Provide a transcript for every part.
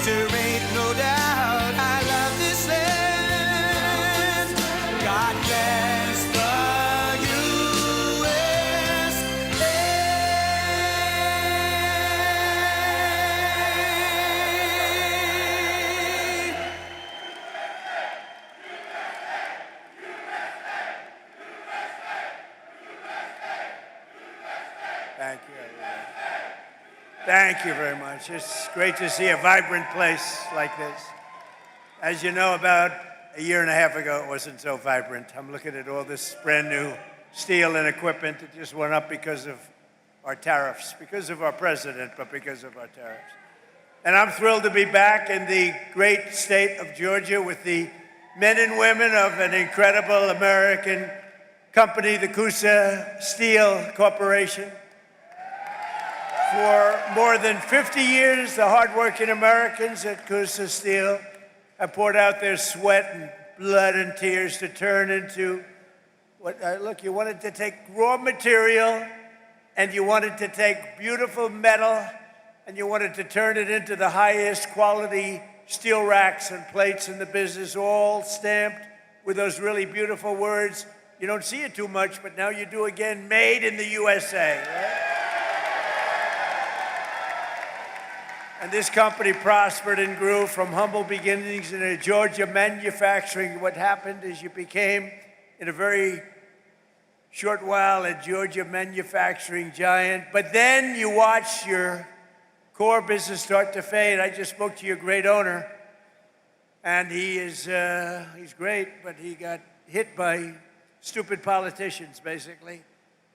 there ain't no doubt I love this land. God bless the Thank you, everybody. Thank you very much. It's great to see a vibrant place like this. As you know, about a year and a half ago, it wasn't so vibrant. I'm looking at all this brand new steel and equipment that just went up because of our tariffs, because of our president, but because of our tariffs. And I'm thrilled to be back in the great state of Georgia with the men and women of an incredible American company, the Kusa Steel Corporation. For more than 50 years, the hardworking Americans at Kusa Steel have poured out their sweat and blood and tears to turn into what, look, you wanted to take raw material and you wanted to take beautiful metal and you wanted to turn it into the highest quality steel racks and plates in the business, all stamped with those really beautiful words. You don't see it too much, but now you do again, made in the USA, right? And this company prospered and grew from humble beginnings in a Georgia manufacturing. What happened is you became, in a very short while, a Georgia manufacturing giant. But then you watched your core business start to fade. I just spoke to your great owner, and he's great, but he got hit by stupid politicians, basically,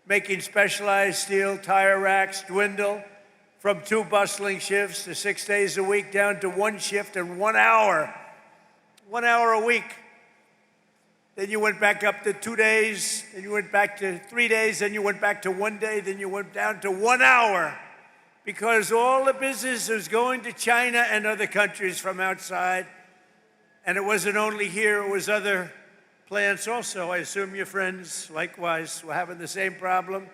making specialized steel tire racks dwindle from 2 bustling shifts to 6 days a week down to 1 shift and 1 hour. 1 hour a week. Then you went back up to 2 days, then you went back to 3 days, then you went back to 1 day, then you went down to 1 hour. Because all the business was going to China and other countries from outside. And it wasn't only here, it was other plants also. I assume your friends, likewise, were having the same problem.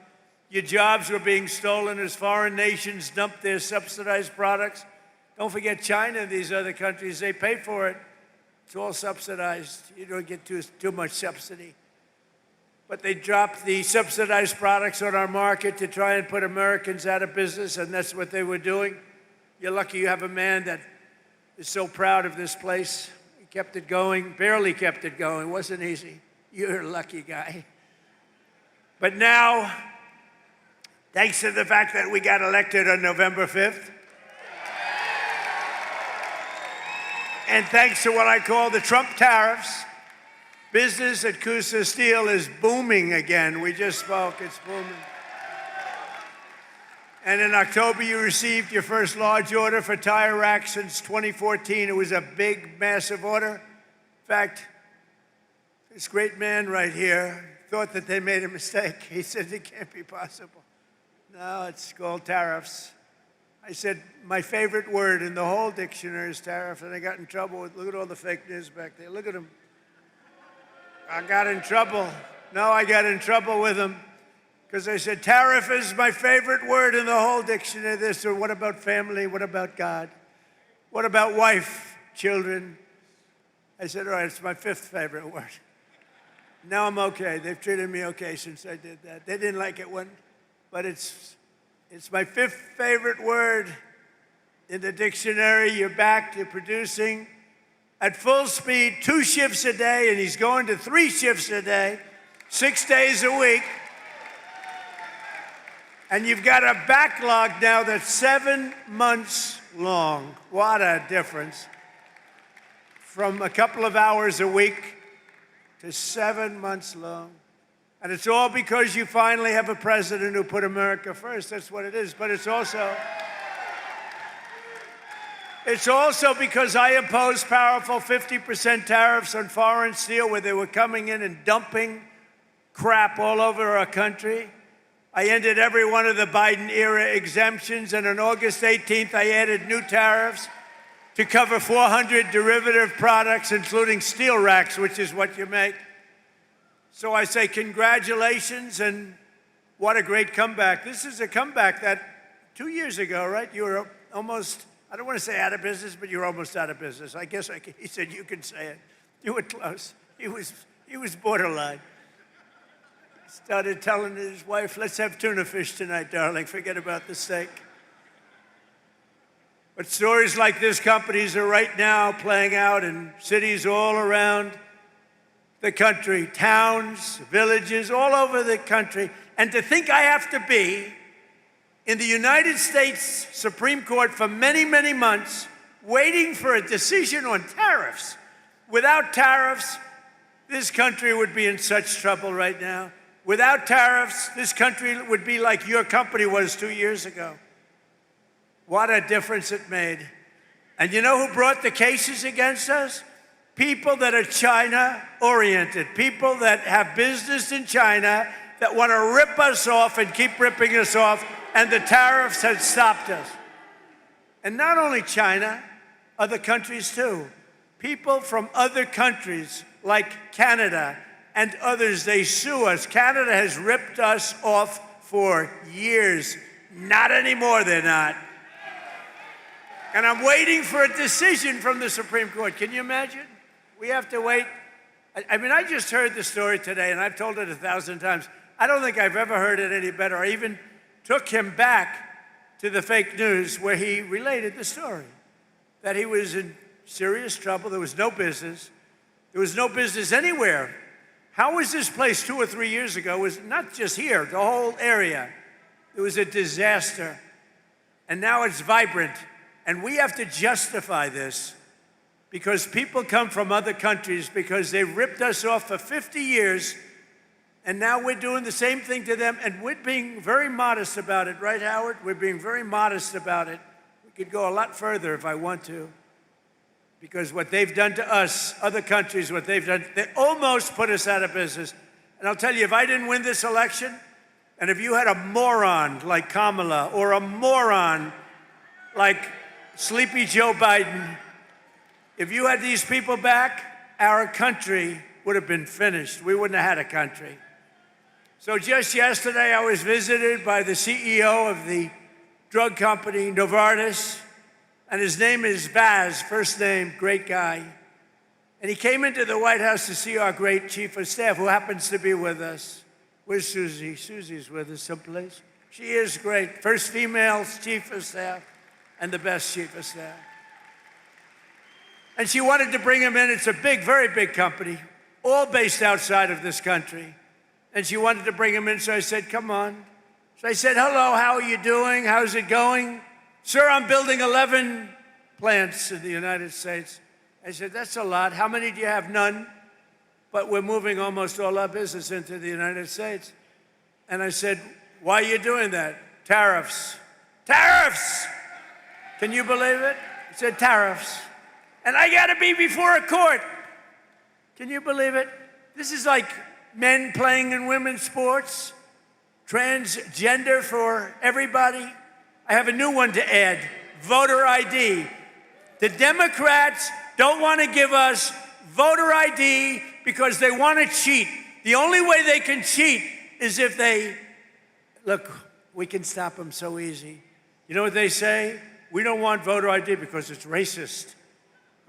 Your jobs were being stolen as foreign nations dumped their subsidized products. Don't forget China and these other countries, they pay for it. It's all subsidized. You don't get too much subsidy. But they dropped the subsidized products on our market to try and put Americans out of business, and that's what they were doing. You're lucky you have a man that is so proud of this place. He kept it going, barely kept it going. It wasn't easy. You're a lucky guy. But now, thanks to the fact that we got elected on November 5th, and thanks to what I call the Trump tariffs, business at Kusa Steel is booming again. We just spoke, it's booming. And in October, you received your first large order for tire racks since 2014. It was a big, massive order. In fact, this great man right here thought that they made a mistake. He said it can't be possible. No, it's called tariffs. I said, my favorite word in the whole dictionary is tariff, and I got in trouble with, look at all the fake news back there. Look at them. I got in trouble. No, I got in trouble with them because I said, tariff is my favorite word in the whole dictionary. They said, what about family? What about God? What about wife, children? I said, all right, it's my 5th favorite word. Now I'm okay. They've treated me okay since I did that. They didn't like it when, but it's my 5th favorite word in the dictionary. You're back to producing at full speed, 2 shifts a day, and he's going to 3 shifts a day, 6 days a week. And you've got a backlog now that's 7 months long. What a difference. From a couple of hours a week to 7 months long. And it's all because you finally have a president who put America first. That's what it is. But it's also because I imposed powerful 50% tariffs on foreign steel where they were coming in and dumping crap all over our country. I ended every one of the Biden-era exemptions, and on August 18th, I added new tariffs to cover 400 derivative products, including steel racks, which is what you make. So I say congratulations, and what a great comeback. This is a comeback that 2 years ago, right? You were almost I don't want to say out of business, but you're almost out of business. I guess he said, you can say it. You were close. He was borderline. Started telling his wife, let's have tuna fish tonight, darling. Forget about the steak. But stories like this companies are right now playing out in cities all around the country, towns, villages, all over the country. And to think I have to be in the United States Supreme Court for many, many months waiting for a decision on tariffs. Without tariffs, this country would be in such trouble right now. Without tariffs, this country would be like your company was 2 years ago. What a difference it made. And you know who brought the cases against us? People that are China-oriented, people that have business in China that want to rip us off and keep ripping us off, and the tariffs had stopped us. And not only China, other countries too. People from other countries like Canada and others, they sue us. Canada has ripped us off for years. Not anymore, they're not. And I'm waiting for a decision from the Supreme Court. Can you imagine? We have to wait. I mean, I just heard the story today, and I've told it 1,000 times. I don't think I've ever heard it any better. I even took him back to the fake news where he related the story, that he was in serious trouble. There was no business. There was no business anywhere. How was this place 2 or 3 years ago? It was not just here, the whole area. It was a disaster. And now it's vibrant. And we have to justify this because people come from other countries because they ripped us off for 50 years, and now we're doing the same thing to them, and we're being very modest about it, right, Howard? We're being very modest about it. We could go a lot further if I want to, because what they've done to us, other countries, what they've done, they almost put us out of business. And I'll tell you, if I didn't win this election, and if you had a moron like Kamala or a moron like Sleepy Joe Biden, if you had these people back, our country would have been finished. We wouldn't have had a country. So just yesterday, I was visited by the CEO of the drug company, Novartis, and his name is Baz, first name, great guy. And he came into the White House to see our great chief of staff, who happens to be with us. Where's Susie? Susie's with us someplace. She is great. First female chief of staff and the best chief of staff. And she wanted to bring him in. It's a big, very big company, all based outside of this country. And she wanted to bring him in, so I said, come on. So I said, hello, how are you doing? How's it going? Sir, I'm building 11 plants in the United States. I said, that's a lot. How many do you have? None. But we're moving almost all our business into the United States. And I said, why are you doing that? Tariffs. Tariffs! Can you believe it? He said, tariffs. And I got to be before a court. Can you believe it? This is like men playing in women's sports, transgender for everybody. I have a new one to add, voter ID. The Democrats don't want to give us voter ID because they want to cheat. The only way they can cheat is if they, look, we can stop them so easy. You know what they say? We don't want voter ID because it's racist.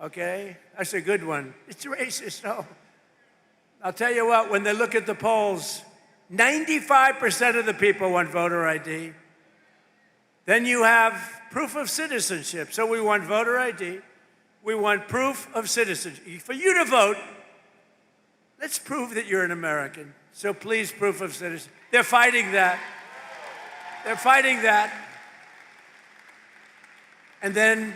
Okay? That's a good one. It's racist, no. I'll tell you what, when they look at the polls, 95% of the people want voter ID. Then you have proof of citizenship. So we want voter ID. We want proof of citizenship. For you to vote, let's prove that you're an American. So please, proof of citizenship. They're fighting that. They're fighting that. And then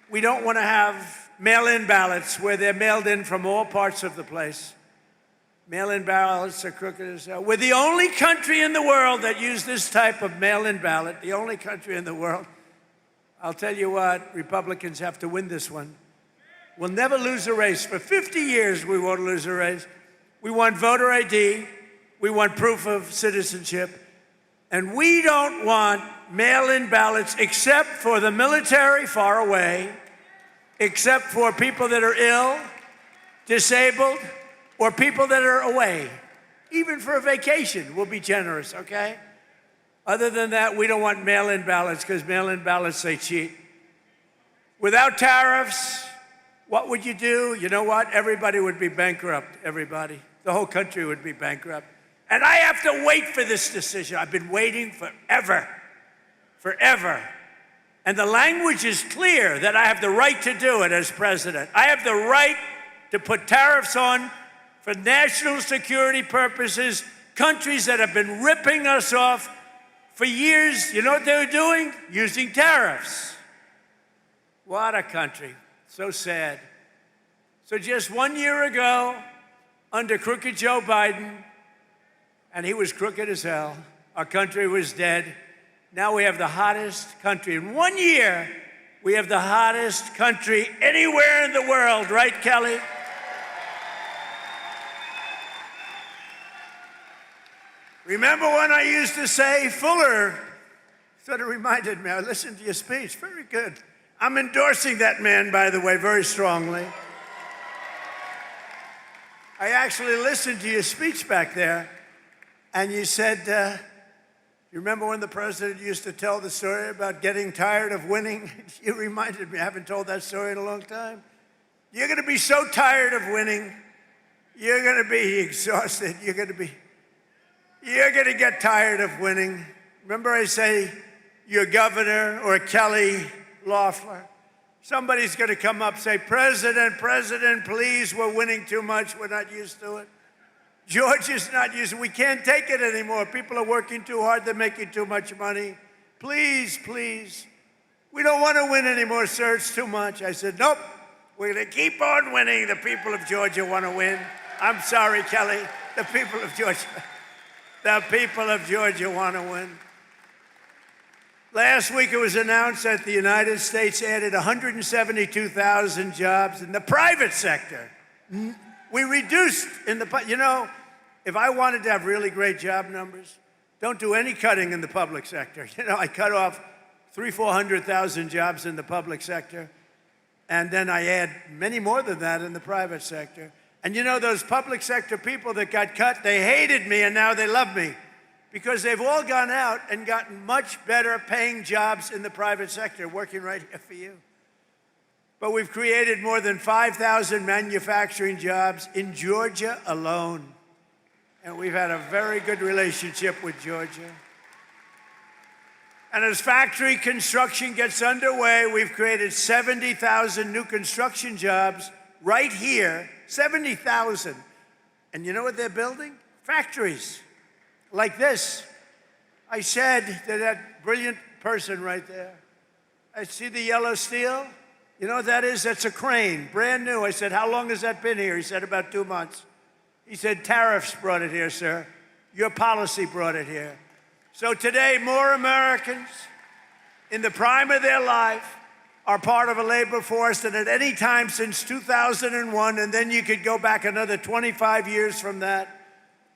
we don't want to have mail-in ballots where they're mailed in from all parts of the place. Mail-in ballots are crooked as hell. We're the only country in the world that use this type of mail-in ballot, the only country in the world. I'll tell you what, Republicans have to win this one. We'll never lose a race. For 50 years, we won't lose a race. We want voter ID. We want proof of citizenship. And we don't want mail-in ballots except for the military far away, except for people that are ill, disabled, or people that are away. Even for a vacation, we'll be generous, okay? Other than that, we don't want mail-in ballots because mail-in ballots, they cheat. Without tariffs, what would you do? You know what? Everybody would be bankrupt, everybody. The whole country would be bankrupt. And I have to wait for this decision. I've been waiting forever. And the language is clear that I have the right to do it as president. I have the right to put tariffs on for national security purposes, countries that have been ripping us off for years. You know what they were doing? Using tariffs. What a country. So sad. So just 1 year ago, under crooked Joe Biden, and he was crooked as hell, our country was dead. Now we have the hottest country. In 1 year, we have the hottest country anywhere in the world, right, Kelly? Remember when I used to say, Fuller, sort of reminded me, I listened to your speech, very good. I'm endorsing that man, by the way, very strongly. I actually listened to your speech back there, and you said, you remember when the president used to tell the story about getting tired of winning? You reminded me, I haven't told that story in a long time. You're gonna be so tired of winning, you're gonna be exhausted, you're gonna get tired of winning. Remember I say, your governor or Kelly Loeffler, somebody's gonna come up and say, President, please, we're winning too much, we're not used to it. Georgia's not used to it, we can't take it anymore. People are working too hard, they're making too much money. Please, we don't wanna win anymore, sir, it's too much. I said, nope, we're gonna keep on winning. The people of Georgia wanna win. I'm sorry, Kelly, the people of Georgia wanna win. Last week it was announced that the United States added 172,000 jobs in the private sector. We reduced if I wanted to have really great job numbers, don't do any cutting in the public sector. I cut off 400,000 jobs in the public sector, and then I add many more than that in the private sector. And those public sector people that got cut, they hated me and now they love me, because they've all gone out and gotten much better paying jobs in the private sector, working right here for you. But we've created more than 5,000 manufacturing jobs in Georgia alone. And we've had a very good relationship with Georgia. And as factory construction gets underway, we've created 70,000 new construction jobs right here, 70,000. And you know what they're building? Factories. Like this. I said to that brilliant person right there, I see the yellow steel. You know what that is? That's a crane, brand new. I said, how long has that been here? He said, about 2 months. He said, tariffs brought it here, sir. Your policy brought it here. So today, more Americans in the prime of their life are part of a labor force than at any time since 2001, and then you could go back another 25 years from that.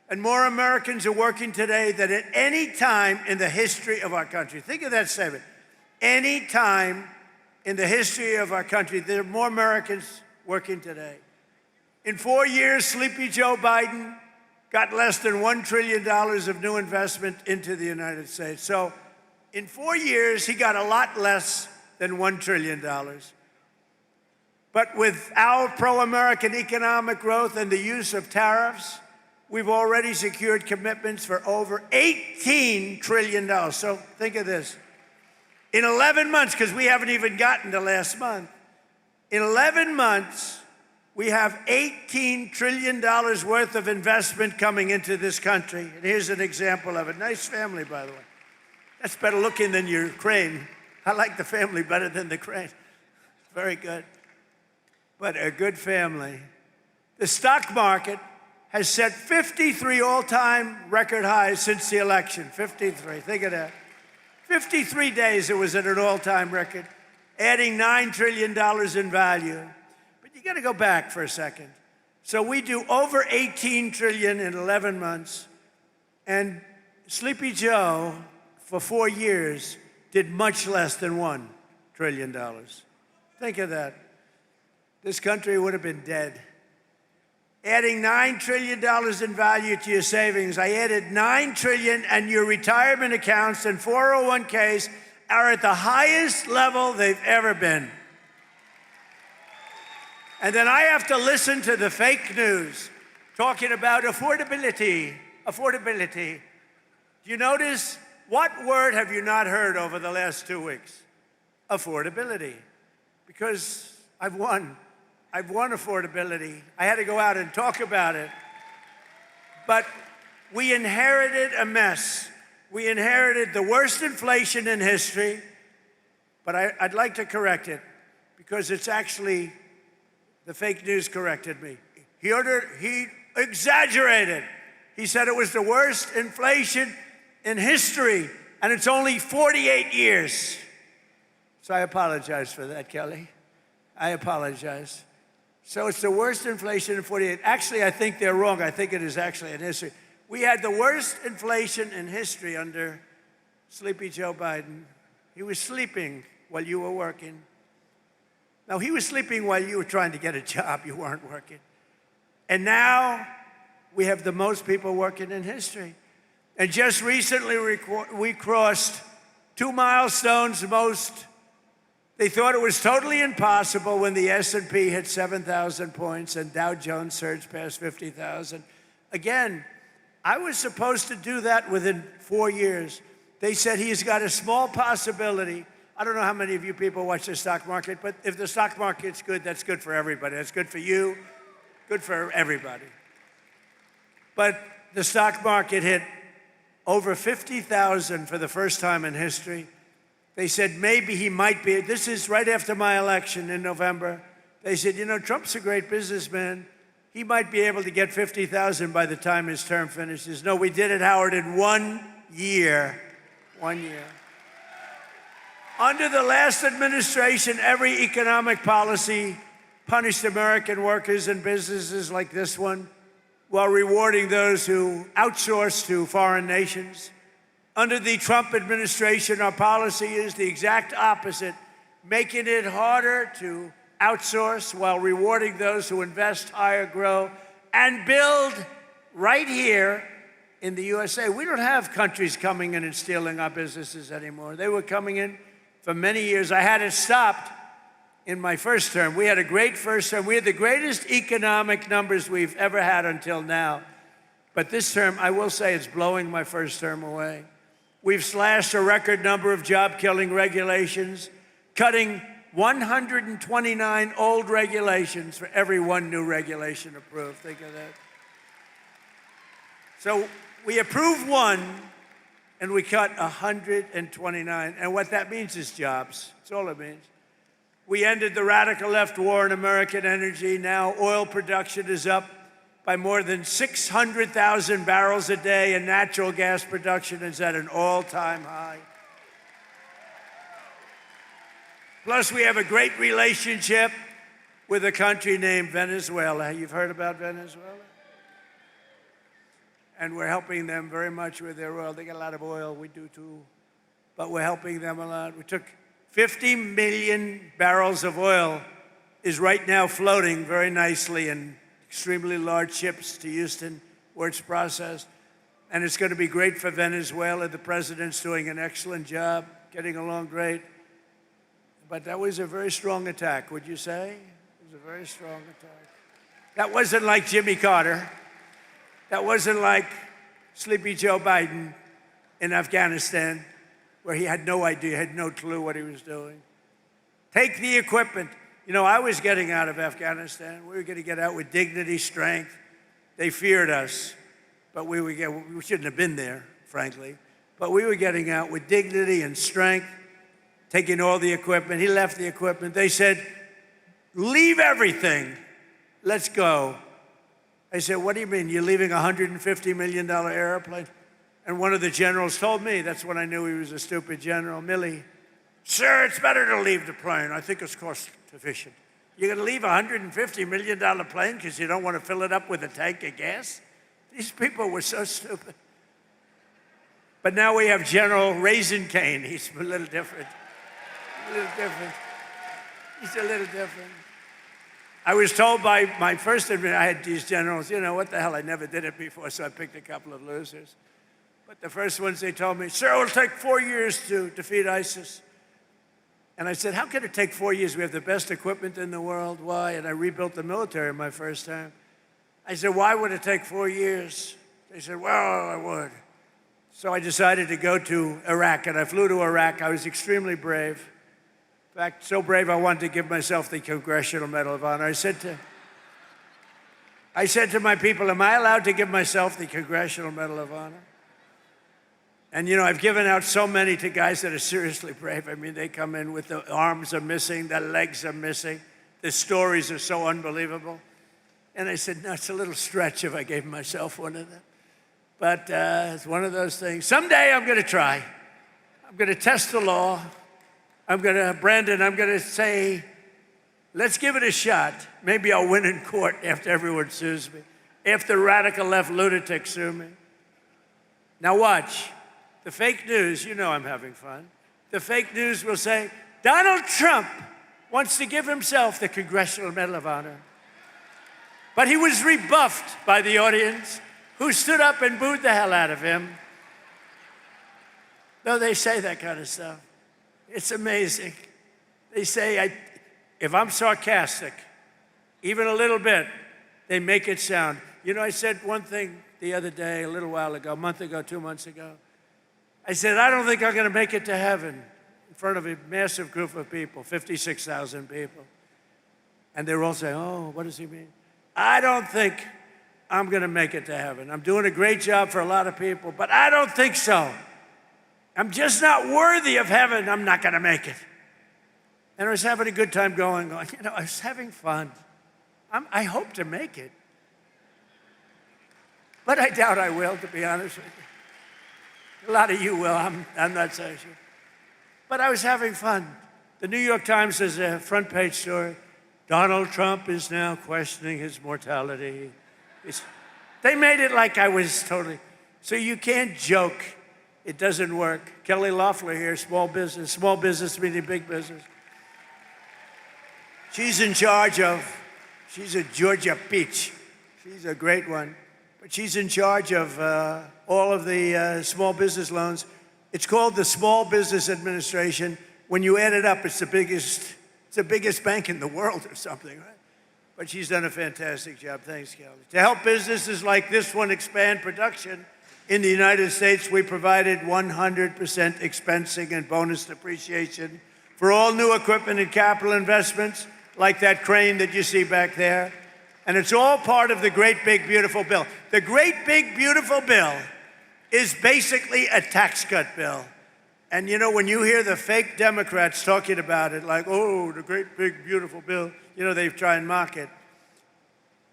And more Americans are working today than at any time in the history of our country. Think of that statement. Any time in the history of our country, there are more Americans working today. In 4 years, Sleepy Joe Biden got less than $1 trillion of new investment into the United States. So in 4 years, he got a lot less than $1 trillion. But with our pro-American economic growth and the use of tariffs, we've already secured commitments for over $18 trillion. So think of this. In 11 months, because we haven't even gotten to last month, in 11 months, we have $18 trillion worth of investment coming into this country. And here's an example of it. Nice family, by the way. That's better looking than your crane. I like the family better than the crane. Very good. But a good family. The stock market has set 53 all-time record highs since the election. 53, think of that. 53 days it was at an all-time record, adding $9 trillion in value. But you gotta go back for a second. So we do over 18 trillion in 11 months, and Sleepy Joe, for 4 years, did much less than $1 trillion. Think of that. This country would have been dead. Adding $9 trillion in value to your savings. I added $9 trillion, and your retirement accounts and 401ks are at the highest level they've ever been. And then I have to listen to the fake news talking about affordability. Affordability. Do you notice? What word have you not heard over the last 2 weeks? Affordability. Because I've won. I've won affordability. I had to go out and talk about it. But we inherited a mess. We inherited the worst inflation in history, but I'd like to correct it because it's actually, the fake news corrected me. He exaggerated. He said it was the worst inflation in history, and it's only 48 years. So I apologize for that, Kelly. I apologize. So it's the worst inflation in 48. Actually, I think they're wrong. I think it is actually in history. We had the worst inflation in history under Sleepy Joe Biden. He was sleeping while you were working. No, he was sleeping while you were trying to get a job. You weren't working. And now we have the most people working in history. And just recently we crossed 2 milestones. They thought it was totally impossible when the S&P hit 7,000 points and Dow Jones surged past 50,000. Again, I was supposed to do that within 4 years. They said he's got a small possibility. I don't know how many of you people watch the stock market, but if the stock market's good, that's good for everybody. That's good for you, good for everybody. But the stock market hit over 50,000 for the first time in history. They said maybe he might be. This is right after my election in November. They said, you know, Trump's a great businessman. He might be able to get 50,000 by the time his term finishes. No, we did it, Howard, in 1 year. 1 year. Under the last administration, every economic policy punished American workers and businesses like this one, while rewarding those who outsource to foreign nations. Under the Trump administration, our policy is the exact opposite, making it harder to outsource while rewarding those who invest, hire, grow, and build right here in the USA. We don't have countries coming in and stealing our businesses anymore. They were coming in for many years. I had it stopped in my first term. We had a great first term. We had the greatest economic numbers we've ever had until now. But this term, I will say, it's blowing my first term away. We've slashed a record number of job-killing regulations, cutting 129 old regulations for every one new regulation approved. Think of that. So we approve one, and we cut 129. And what that means is jobs. That's all it means. We ended the radical left war in American energy. Now oil production is up by more than 600,000 barrels a day, and natural gas production is at an all-time high. Plus, we have a great relationship with a country named Venezuela. You've heard about Venezuela? And we're helping them very much with their oil. They got a lot of oil, we do too, but we're helping them a lot. We took 50 million barrels of oil is right now floating very nicely in extremely large ships to Houston, where it's processed. And it's going to be great for Venezuela. The president's doing an excellent job, getting along great. But that was a very strong attack, would you say? It was a very strong attack. That wasn't like Jimmy Carter. That wasn't like Sleepy Joe Biden in Afghanistan, where he had no idea, had no clue what he was doing. Take the equipment. You know, I was getting out of Afghanistan. We were going to get out with dignity, strength. They feared us, but we shouldn't have been there, frankly. But we were getting out with dignity and strength, taking all the equipment. He left the equipment. They said, leave everything. Let's go. I said, what do you mean? You're leaving a $150 million airplane? And one of the generals told me, that's when I knew he was a stupid general, Milley. Sir, it's better to leave the plane. I think it's cost efficient. You're going to leave a $150 million plane because you don't want to fill it up with a tank of gas? These people were so stupid. But now we have General Raisin Cane. He's a little different. A little different. He's a little different. I was told by my first admin, I had these generals, you know, what the hell, I never did it before, so I picked a couple of losers. But the first ones, they told me, sir, it'll take 4 years to defeat ISIS. And I said, how could it take 4 years? We have the best equipment in the world. Why? And I rebuilt the military my first time. I said, why would it take 4 years? They said, well, I would. So I decided to go to Iraq, and I flew to Iraq. I was extremely brave. In fact, so brave I wanted to give myself the Congressional Medal of Honor. I said to my people, am I allowed to give myself the Congressional Medal of Honor? And you know, I've given out so many to guys that are seriously brave. I mean, they come in with the arms are missing, the legs are missing. The stories are so unbelievable. And I said, no, it's a little stretch if I gave myself one of them. But it's one of those things. Someday I'm going to try. I'm going to test the law. Brandon, I'm going to say, let's give it a shot. Maybe I'll win in court after everyone sues me, after radical left lunatics sue me. Now watch. The fake news, you know I'm having fun. The fake news will say, Donald Trump wants to give himself the Congressional Medal of Honor. But he was rebuffed by the audience, who stood up and booed the hell out of him. No, they say that kind of stuff. It's amazing. They say, if I'm sarcastic, even a little bit, they make it sound. You know, I said one thing the other day, a little while ago, a month ago, 2 months ago. I said, I don't think I'm going to make it to heaven in front of a massive group of people, 56,000 people. And they're all saying, oh, what does he mean? I don't think I'm going to make it to heaven. I'm doing a great job for a lot of people, but I don't think so. I'm just not worthy of heaven. I'm not going to make it. And I was having a good time going, you know, I was having fun. I hope to make it. But I doubt I will, to be honest with you. A lot of you will, I'm not so sure. But I was having fun. The New York Times has a front page story. Donald Trump is now questioning his mortality. They made it like I was totally, so you can't joke. It doesn't work. Kelly Loeffler here, small business meaning big business. She's in charge of, she's a Georgia peach. She's a great one. But she's in charge of all of the small business loans. It's called the Small Business Administration. When you add it up, it's the biggest bank in the world or something, right? But she's done a fantastic job. Thanks, Kelly. To help businesses like this one expand production in the United States, we provided 100% expensing and bonus depreciation for all new equipment and capital investments, like that crane that you see back there. And it's all part of the Great Big Beautiful Bill. The Great Big Beautiful Bill is basically a tax cut bill. And you know, when you hear the fake Democrats talking about it, like, oh, the Great Big Beautiful Bill, you know, they try and mock it.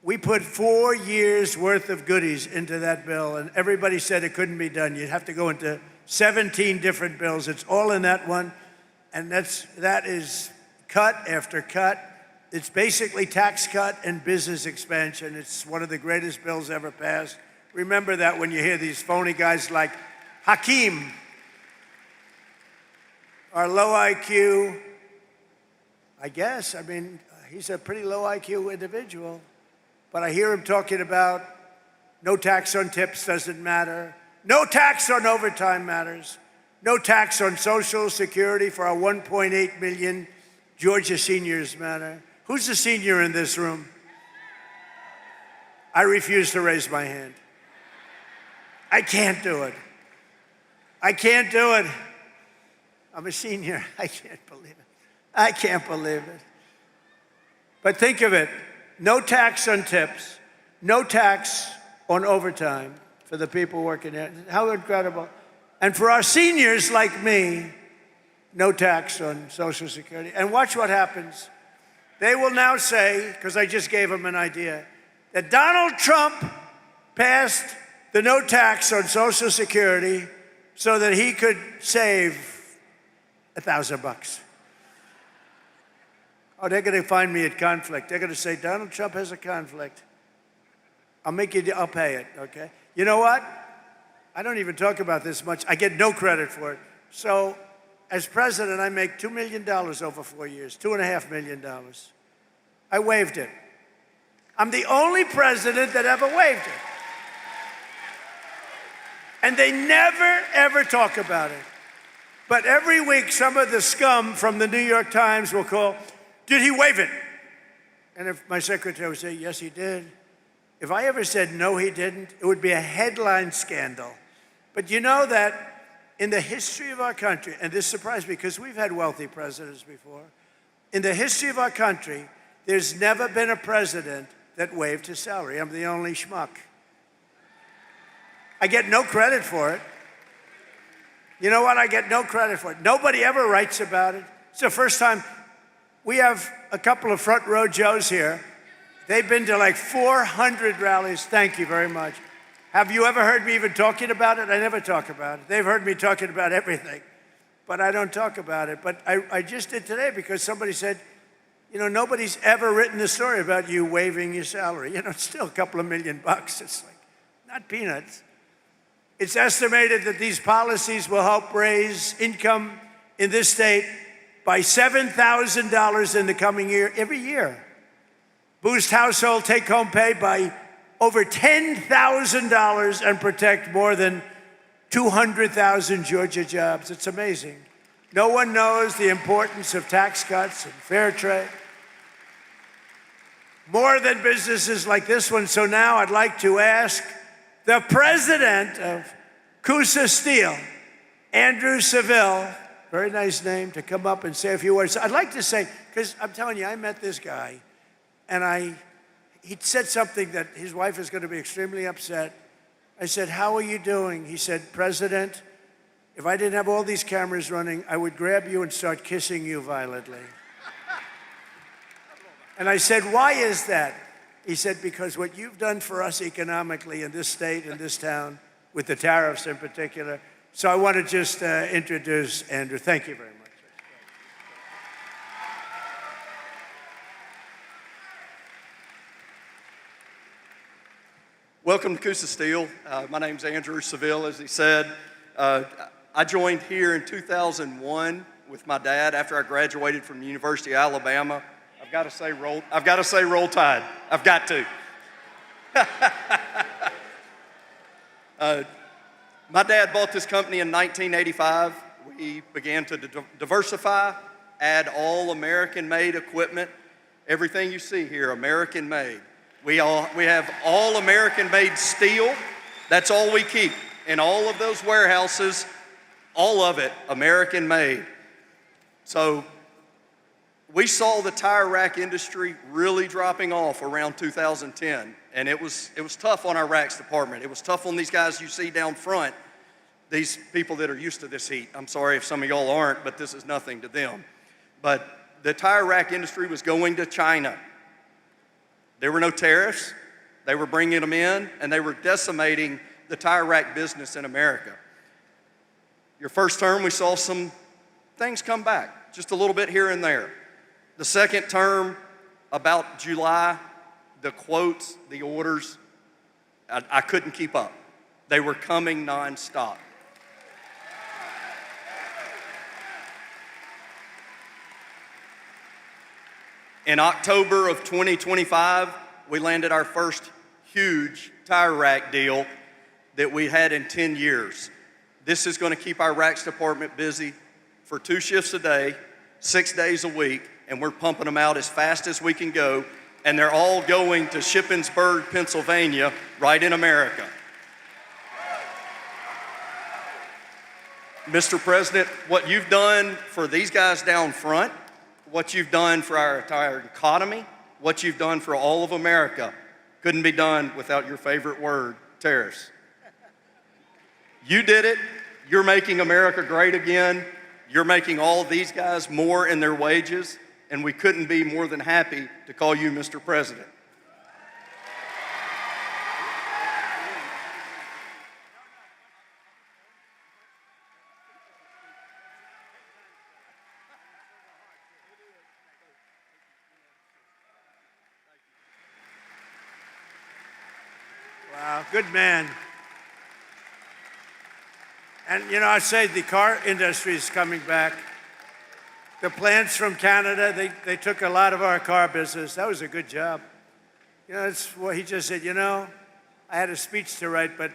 We put 4 years worth of goodies into that bill, and everybody said it couldn't be done. You'd have to go into 17 different bills. It's all in that one, and that is cut after cut. It's basically tax cut and business expansion. It's one of the greatest bills ever passed. Remember that when you hear these phony guys like Hakeem, our low IQ, I guess, I mean, he's a pretty low IQ individual, but I hear him talking about no tax on tips doesn't matter, no tax on overtime matters, no tax on Social Security for our 1.8 million Georgia seniors matter. Who's a senior in this room? I refuse to raise my hand. I can't do it. I can't do it. I'm a senior. I can't believe it. I can't believe it. But think of it. No tax on tips. No tax on overtime for the people working there. How incredible. And for our seniors like me, no tax on Social Security. And watch what happens. They will now say, because I just gave them an idea, that Donald Trump passed the no tax on Social Security so that he could save $1,000. Oh, they're going to find me at conflict. They're going to say, Donald Trump has a conflict. I'll pay it, okay? You know what? I don't even talk about this much. I get no credit for it. So as president, I make $2 million over 4 years, $2.5 million. I waived it. I'm the only president that ever waived it. And they never, ever talk about it. But every week, some of the scum from the New York Times will call, did he waive it? And if my secretary would say, yes, he did. If I ever said, no, he didn't, it would be a headline scandal. But you know that in the history of our country, and this surprised me because we've had wealthy presidents before, in the history of our country, there's never been a president that waived his salary. I'm the only schmuck. I get no credit for it. You know what? I get no credit for it. Nobody ever writes about it. It's the first time. We have a couple of front row Joes here. They've been to like 400 rallies. Thank you very much. Have you ever heard me even talking about it? I never talk about it. They've heard me talking about everything, but I don't talk about it. But I just did today because somebody said, you know, nobody's ever written the story about you waiving your salary. You know, it's still a couple of $1 million. It's like, not peanuts. It's estimated that these policies will help raise income in this state by $7,000 in the coming year, every year. Boost household take-home pay by over $10,000 and protect more than 200,000 Georgia jobs. It's amazing. No one knows the importance of tax cuts and fair trade. More than businesses like this one. So now I'd like to ask the president of Kusa Steel, Andrew Seville, very nice name, to come up and say a few words. I'd like to say, because I'm telling you, I met this guy, and he said something that his wife is going to be extremely upset. I said, how are you doing? He said, President, if I didn't have all these cameras running, I would grab you and start kissing you violently. And I said, why is that? He said, because what you've done for us economically in this state, in this town, with the tariffs in particular. So I want to just introduce Andrew. Thank you very much. Welcome to Kusa Steel. My name's Andrew Seville, as he said. I joined here in 2001 with my dad after I graduated from the University of Alabama. I've got to say roll tide. I've got to. My dad bought this company in 1985. We began to diversify, add all American-made equipment. Everything you see here, American-made. We have all American-made steel. That's all we keep. In all of those warehouses, all of it American-made. So we saw the tire rack industry really dropping off around 2010, and it was tough on our racks department. It was tough on these guys you see down front, these people that are used to this heat. I'm sorry if some of y'all aren't, but this is nothing to them. But the tire rack industry was going to China. There were no tariffs. They were bringing them in, and they were decimating the tire rack business in America. Your first term, we saw some things come back, just a little bit here and there. The second term, about July, the quotes, the orders, I couldn't keep up. They were coming nonstop. In October of 2025, we landed our first huge tire rack deal that we had in 10 years. This is going to keep our racks department busy for 2 shifts a day, 6 days a week, and we're pumping them out as fast as we can go, and they're all going to Shippensburg, Pennsylvania, right in America. Mr. President, what you've done for these guys down front, what you've done for our entire economy, what you've done for all of America, couldn't be done without your favorite word, tariffs. You did it. You're making America great again. You're making all these guys more in their wages, and we couldn't be more than happy to call you Mr. President. Wow, good man. And you know, I say the car industry is coming back. The plants from Canada, they took a lot of our car business. That was a good job. You know, that's what he just said, you know, I had a speech to write, but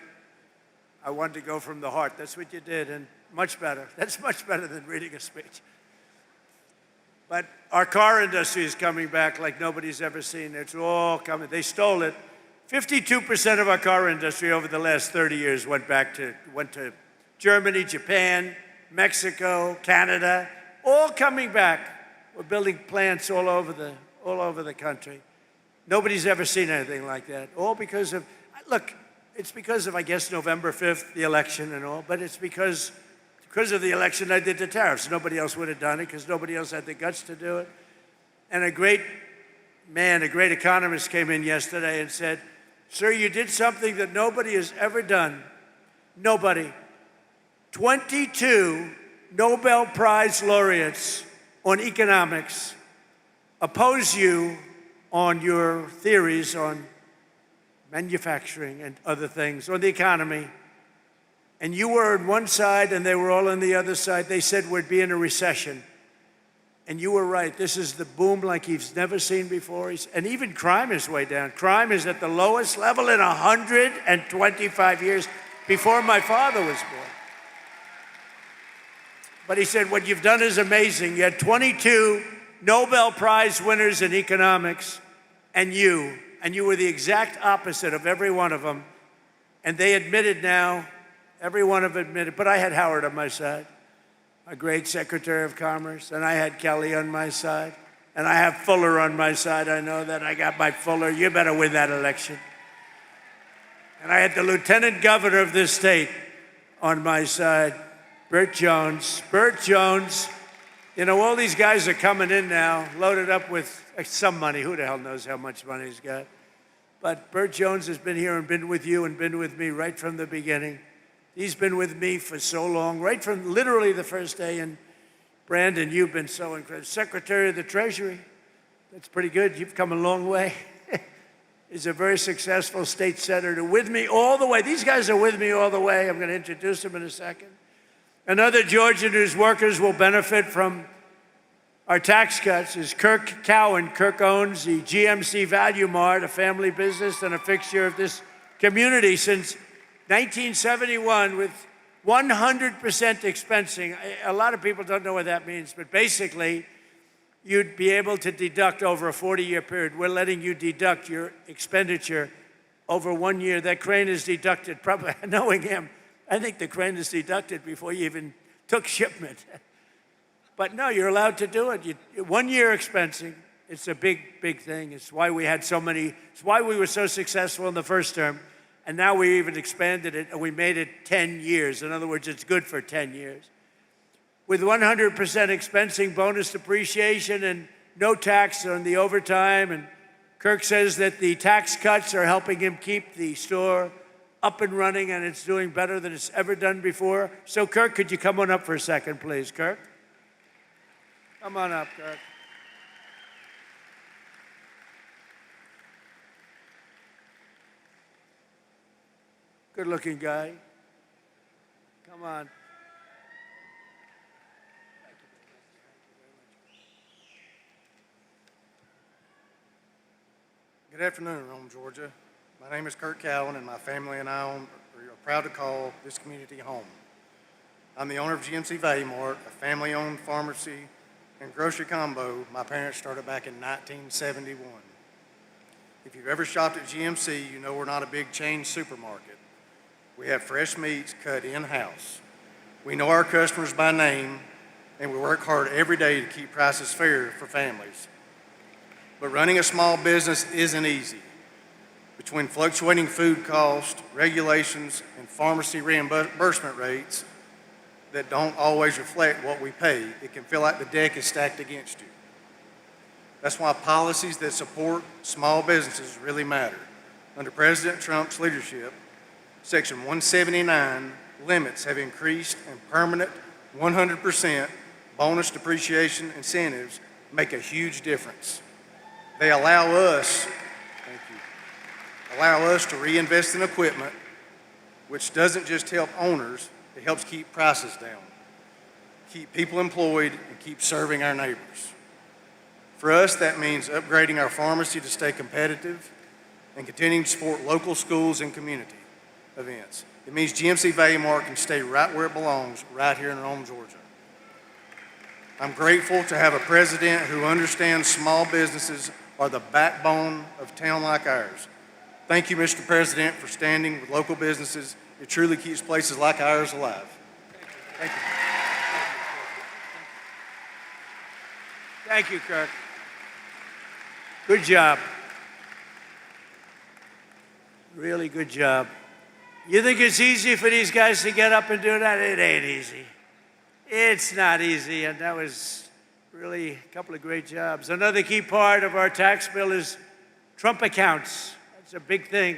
I wanted to go from the heart. That's what you did. And Much better. That's much better than reading a speech. But our car industry is coming back like nobody's ever seen. It's all coming. They stole it. 52% of our car industry over the last 30 years went to Germany, Japan, Mexico, Canada, all coming back. We're building plants all over the country. Nobody's ever seen anything like that. All because of, look, it's because of, I guess, November 5th, the election and all, but it's because of the election I did the tariffs. Nobody else would have done it because nobody else had the guts to do it. And a great economist came in yesterday and said, sir, you did something that nobody has ever done. Nobody. 22 Nobel Prize laureates on economics oppose you on your theories on manufacturing and other things, on the economy. And you were on one side and they were all on the other side. They said we'd be in a recession. And you were right. This is the boom like he's never seen before. And even crime is way down. Crime is at the lowest level in 125 years, before my father was born. But he said, what you've done is amazing. You had 22 Nobel Prize winners in economics, and you were the exact opposite of every one of them. And they admitted now, every one of them admitted, but I had Howard on my side, a great Secretary of Commerce, and I had Kelly on my side, and I have Fuller on my side. I know that. I got my Fuller. You better win that election. And I had the Lieutenant Governor of this state on my side, Bert Jones. Bert Jones, you know, all these guys are coming in now, loaded up with some money. Who the hell knows how much money he's got? But Bert Jones has been here and been with you and been with me right from the beginning. He's been with me for so long, right from literally the first day. And Brandon, you've been so incredible. Secretary of the Treasury, that's pretty good. You've come a long way. He's a very successful state senator with me all the way. These guys are with me all the way. I'm going to introduce them in a second. Another Georgian whose workers will benefit from our tax cuts is Kirk Cowan. Kirk owns the GMC Value Mart, a family business and a fixture of this community since 1971 with 100% expensing. A lot of people don't know what that means, but basically, you'd be able to deduct over a 40-year period. We're letting you deduct your expenditure over 1 year. That crane is deducted, probably knowing him, I think the crane is deducted before you even took shipment. But no, you're allowed to do it. 1 year expensing, it's a big, big thing. It's why we had so many, it's why we were so successful in the first term. And now we even expanded it and we made it 10 years. In other words, it's good for 10 years. With 100% expensing, bonus depreciation, and no tax on the overtime. And Kirk says that the tax cuts are helping him keep the store up and running, and it's doing better than it's ever done before. So Kirk, could you come on up for a second, please, Kirk? Come on up, Kirk. Good-looking guy. Come on. Good afternoon, Rome, Georgia. My name is Kurt Cowan, and my family and I are proud to call this community home. I'm the owner of GMC Value Mart, a family-owned pharmacy and grocery combo my parents started back in 1971. If you've ever shopped at GMC, you know we're not a big chain supermarket. We have fresh meats cut in-house. We know our customers by name, and we work hard every day to keep prices fair for families. But running a small business isn't easy. Between fluctuating food costs, regulations, and pharmacy reimbursement rates that don't always reflect what we pay, it can feel like the deck is stacked against you. That's why policies that support small businesses really matter. Under President Trump's leadership, Section 179 limits have increased, and permanent 100% bonus depreciation incentives make a huge difference. They allow us to reinvest in equipment, which doesn't just help owners, it helps keep prices down, keep people employed, and keep serving our neighbors. For us, that means upgrading our pharmacy to stay competitive and continuing to support local schools and community events. It means GMC Value Mart can stay right where it belongs, right here in Rome, Georgia. I'm grateful to have a president who understands small businesses are the backbone of a town like ours. Thank you, Mr. President, for standing with local businesses. It truly keeps places like ours alive. Thank you. Thank you, Kirk. Good job. Really good job. You think it's easy for these guys to get up and do that? It ain't easy. It's not easy, and that was really a couple of great jobs. Another key part of our tax bill is Trump accounts. That's a big thing.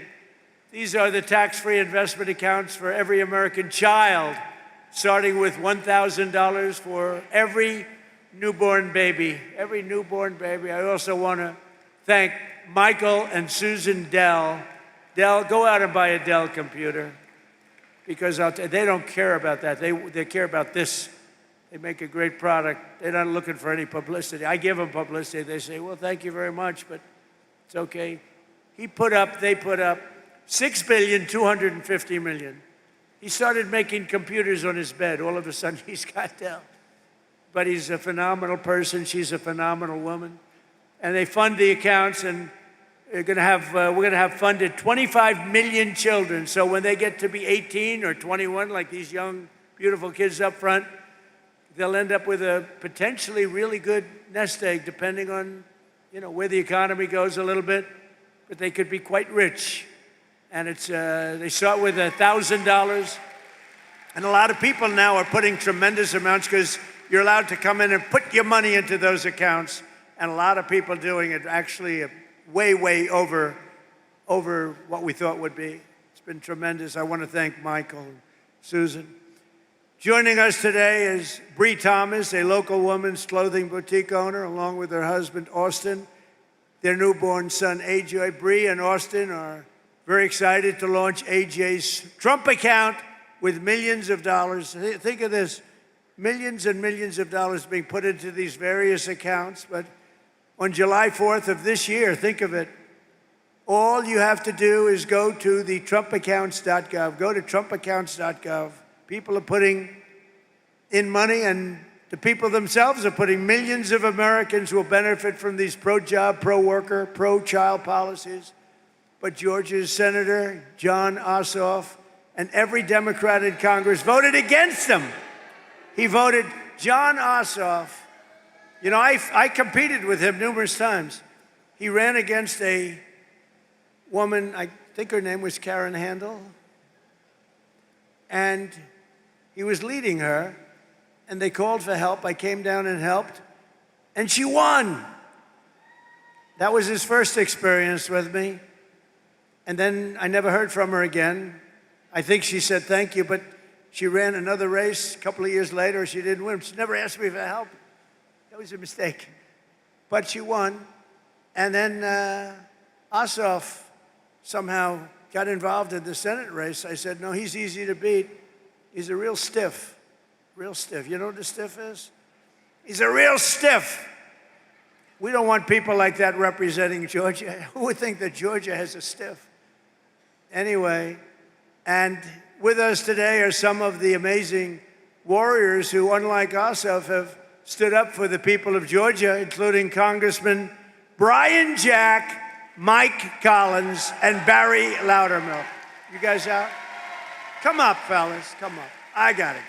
These are the tax-free investment accounts for every American child, starting with $1,000 for every newborn baby. Every newborn baby. I also want to thank Michael and Susan Dell. Dell, go out and buy a Dell computer, because they don't care about that. They care about this. They make a great product. They're not looking for any publicity. I give them publicity. They say, well, thank you very much, but it's okay. They put up $6.25 billion. He started making computers on his bed. All of a sudden, he's got Dell. But he's a phenomenal person. She's a phenomenal woman. And they fund the accounts, and we're going to have funded 25 million children. So when they get to be 18 or 21, like these young, beautiful kids up front, they'll end up with a potentially really good nest egg, depending on, where the economy goes a little bit. But they could be quite rich. And they start with $1,000. And a lot of people now are putting tremendous amounts, because you're allowed to come in and put your money into those accounts. And a lot of people doing it actually way over what we thought would be. It's been tremendous. I want to thank Michael and Susan. Joining us today is Bree Thomas, a local women's clothing boutique owner, along with her husband, Austin. Their newborn son, AJ. Bree and Austin are very excited to launch AJ's Trump account with millions of dollars. Think of this, millions and millions of dollars being put into these various accounts. But on July 4th of this year, think of it, all you have to do is go to the TrumpAccounts.gov. Go to TrumpAccounts.gov. People are putting in money, and the people themselves are putting. Millions of Americans will benefit from these pro-job, pro-worker, pro-child policies. But Georgia's Senator Jon Ossoff and every Democrat in Congress voted against them. He voted. Jon Ossoff, I competed with him numerous times. He ran against a woman, I think her name was Karen Handel, and he was leading her, and they called for help. I came down and helped, and she won. That was his first experience with me. And then I never heard from her again. I think she said thank you, but she ran another race a couple of years later. She didn't win. She never asked me for help. That was a mistake. But she won. And then Ossoff somehow got involved in the Senate race. I said, no, he's easy to beat. He's a real stiff. Real stiff. You know what a stiff is? He's a real stiff. We don't want people like that representing Georgia. Who would think that Georgia has a stiff? Anyway, and with us today are some of the amazing warriors who, unlike Ossoff, have stood up for the people of Georgia, including Congressman Brian Jack, Mike Collins, and Barry Loudermilk. You guys out? Come up, fellas, come up. I gotta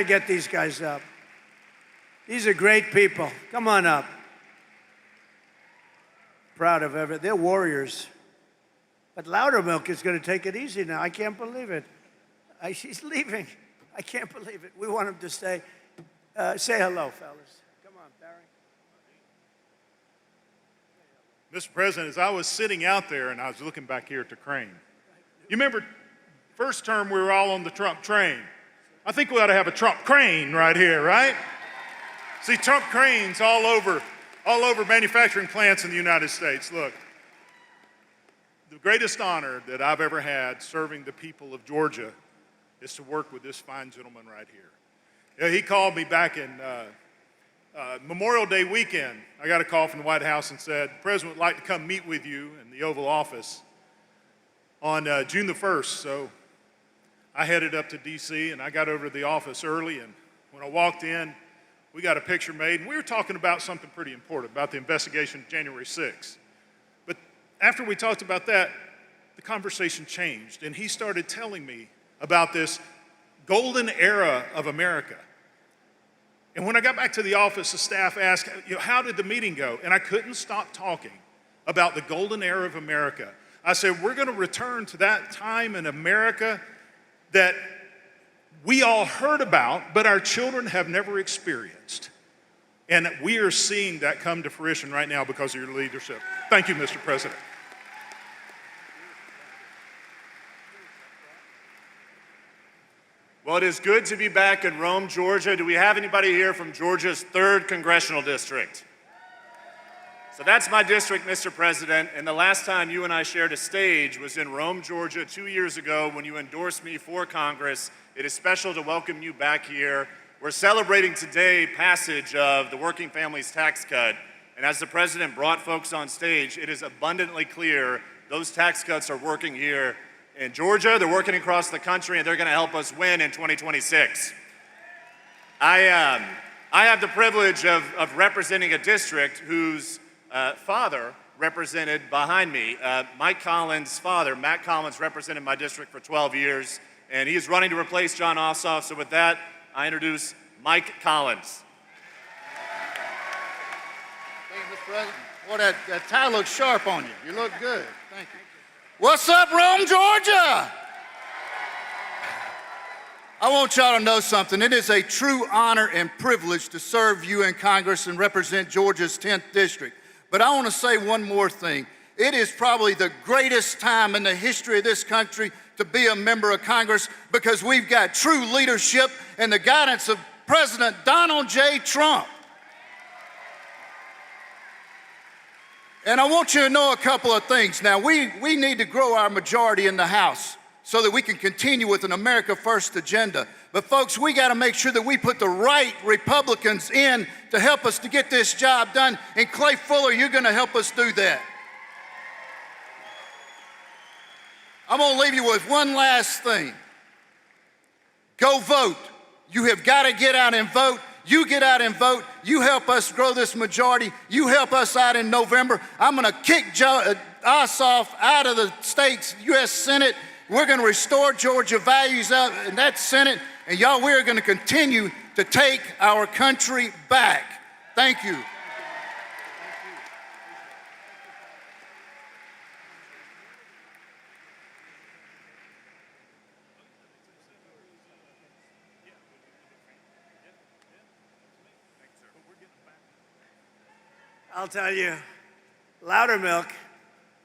get these guys up. These are great people. Come on up. Proud of everything. They're warriors. But Loudermilk is going to take it easy now. I can't believe it. She's leaving. I can't believe it. We want him to stay. Say hello, fellas. Come on, Barry. Mr. President, as I was sitting out there and I was looking back here at the crane, you remember first term we were all on the Trump train. I think we ought to have a Trump crane right here, right? See, Trump cranes all over manufacturing plants in the United States. Look, the greatest honor that I've ever had serving the people of Georgia is to work with this fine gentleman right here. He called me back in Memorial Day weekend. I got a call from the White House and said, the President would like to come meet with you in the Oval Office on June the 1st. So I headed up to DC and I got over to the office early, and when I walked in, we got a picture made, and we were talking about something pretty important, about the investigation of January 6th. But after we talked about that, the conversation changed, and he started telling me about this golden era of America. And when I got back to the office, the staff asked, how did the meeting go? And I couldn't stop talking about the golden era of America. I said, we're going to return to that time in America that we all heard about, but our children have never experienced. And we are seeing that come to fruition right now because of your leadership. Thank you, Mr. President. Well, it is good to be back in Rome, Georgia. Do we have anybody here from Georgia's 3rd Congressional District? So that's my district, Mr. President, and the last time you and I shared a stage was in Rome, Georgia, 2 years ago when you endorsed me for Congress. It is special to welcome you back here. We're celebrating today passage of the Working Families Tax Cut, and as the President brought folks on stage, it is abundantly clear those tax cuts are working here in Georgia, they're working across the country, and they're gonna help us win in 2026. I have the privilege of representing a district whose father represented behind me. Mike Collins' father, Matt Collins, represented my district for 12 years, and he is running to replace John Ossoff. So with that, I introduce Mike Collins. Thank you, Mr. President. Boy, that tie looks sharp on you. You look good. Thank you. What's up, Rome, Georgia? I want y'all to know something. It is a true honor and privilege to serve you in Congress and represent Georgia's 10th district. But I want to say one more thing. It is probably the greatest time in the history of this country to be a member of Congress because we've got true leadership and the guidance of President Donald J. Trump. And I want you to know a couple of things. Now, we need to grow our majority in the House so that we can continue with an America First agenda. But folks, we got to make sure that we put the right Republicans in to help us to get this job done. And Clay Fuller, you're going to help us do that. I'm going to leave you with one last thing. Go vote. You have got to get out and vote. You get out and vote. You help us grow this majority. You help us out in November. I'm going to kick Ossoff out of the state's U.S. Senate. We're going to restore Georgia values out in that Senate. And y'all, we're going to continue to take our country back. Thank you. I'll tell you, Loudermilk,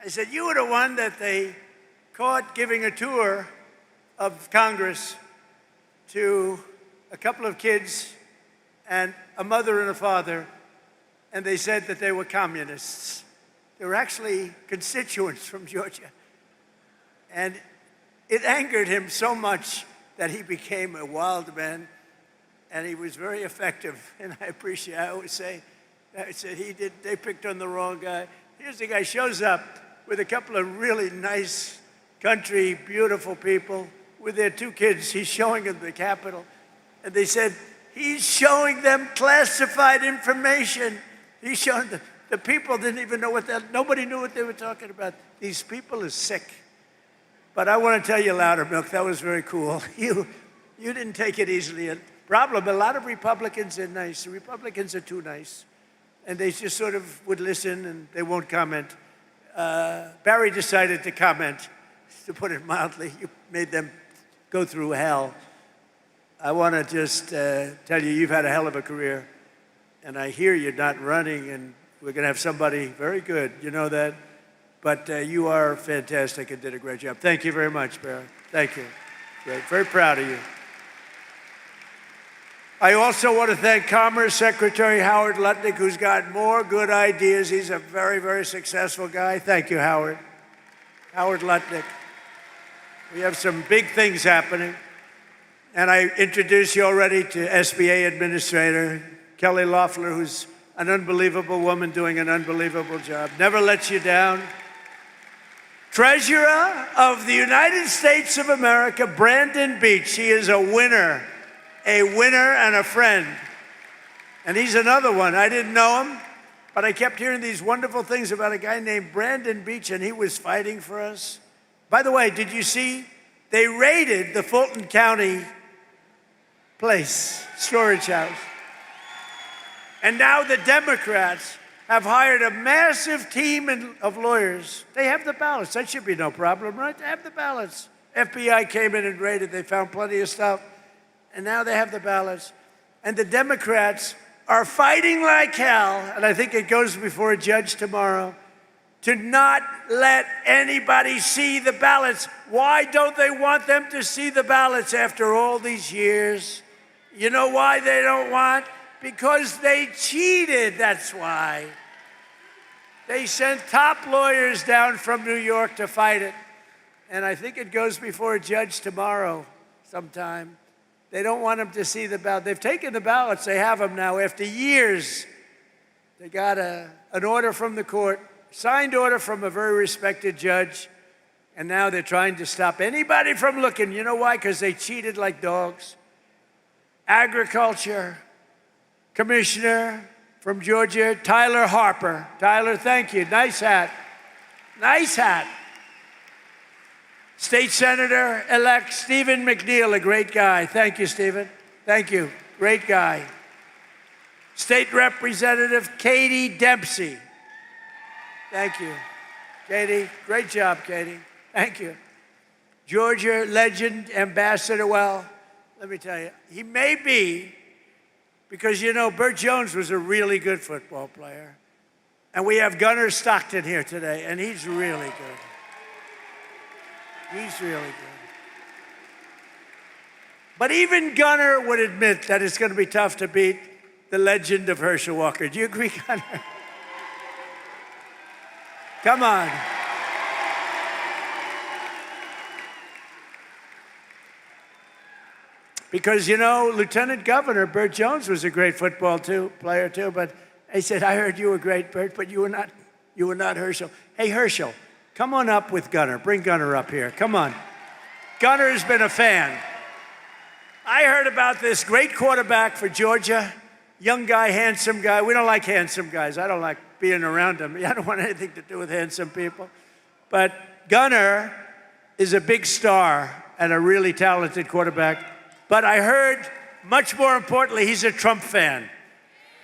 I said, you were the one that they caught giving a tour of Congress to a couple of kids and a mother and a father, and they said that they were communists. They were actually constituents from Georgia. And it angered him so much that he became a wild man, and he was very effective. And I always say, they picked on the wrong guy. Here's the guy shows up with a couple of really nice country, beautiful people with their 2 kids. He's showing them the Capitol. And they said, he's showing them classified information. He's showing them. The people didn't even know nobody knew what they were talking about. These people are sick. But I want to tell you, Loudermilk, that was very cool. You didn't take it easily. A lot of Republicans are nice. The Republicans are too nice. And they just sort of would listen and they won't comment. Barry decided to comment, to put it mildly. You made them go through hell. I want to just tell you, you've had a hell of a career. And I hear you're not running, and we're going to have somebody very good. You know that? But you are fantastic and did a great job. Thank you very much, Barry. Thank you. Great. Very proud of you. I also want to thank Commerce Secretary Howard Lutnick, who's got more good ideas. He's a very, very successful guy. Thank you, Howard. Howard Lutnick. We have some big things happening. And I introduce you already to SBA Administrator Kelly Loeffler, who's an unbelievable woman doing an unbelievable job. Never lets you down. Treasurer of the United States of America, Brandon Beach. He is a winner and a friend. And he's another one. I didn't know him, but I kept hearing these wonderful things about a guy named Brandon Beach, and he was fighting for us. By the way, did you see? They raided the Fulton County place, storage house. And now the Democrats have hired a massive team of lawyers. They have the ballots. That should be no problem, right? They have the ballots. FBI came in and raided. They found plenty of stuff. And now they have the ballots. And the Democrats are fighting like hell, and I think it goes before a judge tomorrow, to not let anybody see the ballots. Why don't they want them to see the ballots after all these years? You know why they don't want? Because they cheated, that's why. They sent top lawyers down from New York to fight it. And I think it goes before a judge tomorrow sometime. They don't want them to see the ballot. They've taken the ballots, they have them now. After years, they got an order from the court, signed order from a very respected judge, and now they're trying to stop anybody from looking. You know why? Because they cheated like dogs. Agriculture Commissioner from Georgia, Tyler Harper. Tyler, thank you. Nice hat. Nice hat. State Senator-elect Stephen McNeil, a great guy. Thank you, Stephen. Thank you. Great guy. State Representative Katie Dempsey. Thank you. Katie, great job, Katie. Thank you. Georgia legend, Ambassador, well, let me tell you, he may be, because you know, Bert Jones was a really good football player. And we have Gunner Stockton here today, and he's really good. He's really good. But even Gunner would admit that it's going to be tough to beat the legend of Herschel Walker. Do you agree, Gunner? Come on. Because, you know, Lieutenant Governor Bert Jones was a great football player too, but he said, I heard you were great, Bert, but you were not Herschel. Hey, Herschel, come on up with Gunner. Bring Gunner up here. Come on. Gunner has been a fan. I heard about this great quarterback for Georgia, young guy, handsome guy. We don't like handsome guys. I don't like being around them. I don't want anything to do with handsome people. But Gunner is a big star and a really talented quarterback. But I heard, much more importantly, he's a Trump fan.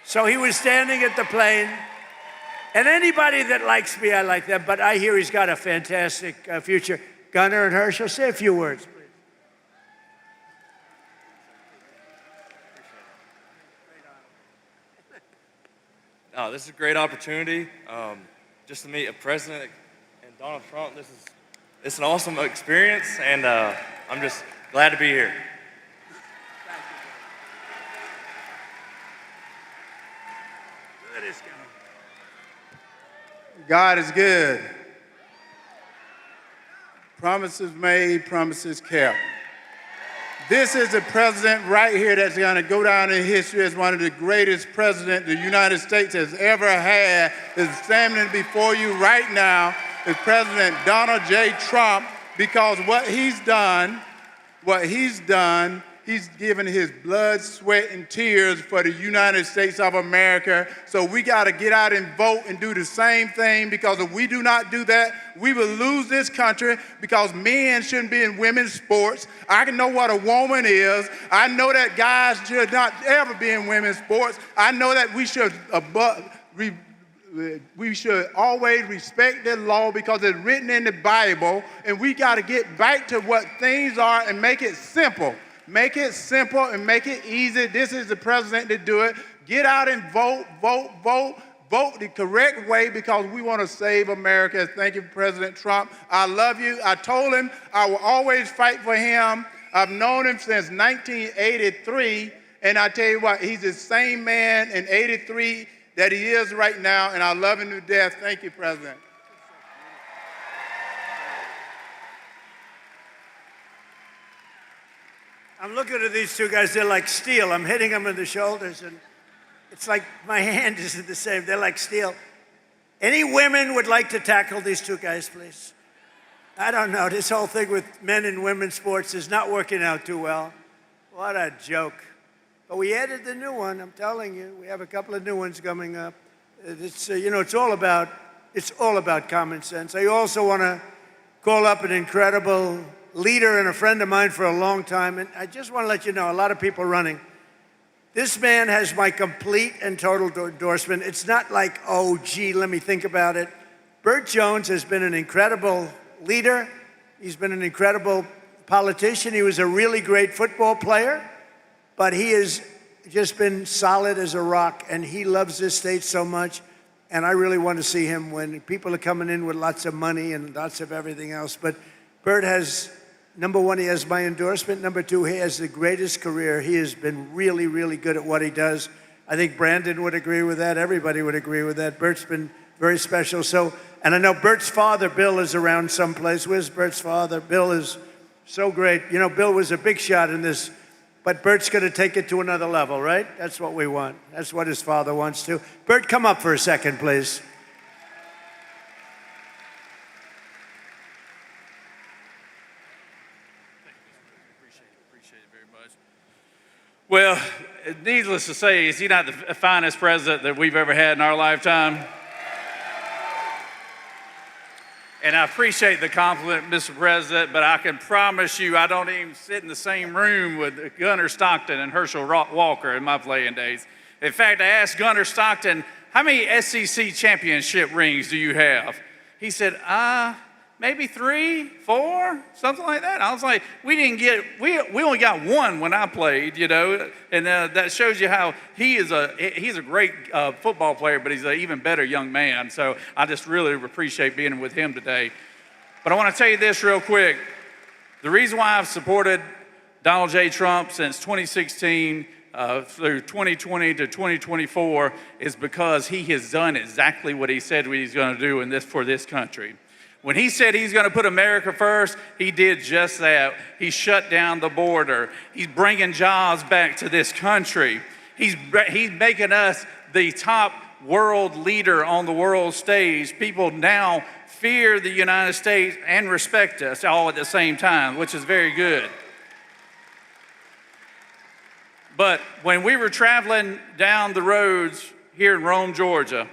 So he was standing at the plane. And anybody that likes me, I like them. But I hear he's got a fantastic future. Gunner and Herschel, say a few words, please. Oh, this is a great opportunity. Just to meet a president and Donald Trump. It's an awesome experience, and I'm just glad to be here. God is good. Promises made, promises kept. This is the president right here that's going to go down in history as one of the greatest presidents the United States has ever had. Is standing before you right now is President Donald J. Trump, because what he's done, he's given his blood, sweat, and tears for the United States of America. So we got to get out and vote and do the same thing, because if we do not do that, we will lose this country, because men shouldn't be in women's sports. I can know what a woman is. I know that guys should not ever be in women's sports. I know that we should always respect the law because it's written in the Bible, and we got to get back to what things are and make it simple. Make it simple and make it easy. This is the president to do it. Get out and vote, vote, vote. Vote the correct way, because we want to save America. Thank you, President Trump. I love you. I told him I will always fight for him. I've known him since 1983, and I tell you what, he's the same man in 83 that he is right now, and I love him to death. Thank you, President. I'm looking at these two guys, they're like steel. I'm hitting them in the shoulders, and it's like my hand isn't the same. They're like steel. Any women would like to tackle these two guys, please? I don't know. This whole thing with men and women's sports is not working out too well. What a joke. But we added the new one, I'm telling you. We have a couple of new ones coming up. It's, it's all about common sense. I also want to call up an incredible leader and a friend of mine for a long time. And I just want to let you know, a lot of people running. This man has my complete and total endorsement. It's not like, oh, gee, let me think about it. Bert Jones has been an incredible leader. He's been an incredible politician. He was a really great football player, but he has just been solid as a rock, and he loves this state so much. And I really want to see him win. People are coming in with lots of money and lots of everything else. But Bert has, number one, he has my endorsement. Number two, he has the greatest career. He has been really, really good at what he does. I think Brandon would agree with that. Everybody would agree with that. Bert's been very special. So, and I know Bert's father, Bill, is around someplace. Where's Bert's father? Bill is so great. You know, Bill was a big shot in this. But Bert's going to take it to another level, right? That's what we want. That's what his father wants to. Bert, come up for a second, please. Appreciate it very much. Well, needless to say, is he not the finest president that we've ever had in our lifetime? And I appreciate the compliment, Mr. President, but I can promise you I don't even sit in the same room with Gunnar Stockton and Herschel Walker in my playing days. In fact, I asked Gunnar Stockton, how many SEC championship rings do you have? He said, maybe 3, 4, something like that. I was like, we only got one when I played, and that shows you how he's a great football player, but he's an even better young man. So I just really appreciate being with him today. But I want to tell you this real quick. The reason why I've supported Donald J. Trump since 2016 through 2020 to 2024 is because he has done exactly what he said he's going to do for this country. When he said he's going to put America first, he did just that. He shut down the border. He's bringing jobs back to this country. He's making us the top world leader on the world stage. People now fear the United States and respect us all at the same time, which is very good. But when we were traveling down the roads here in Rome, Georgia,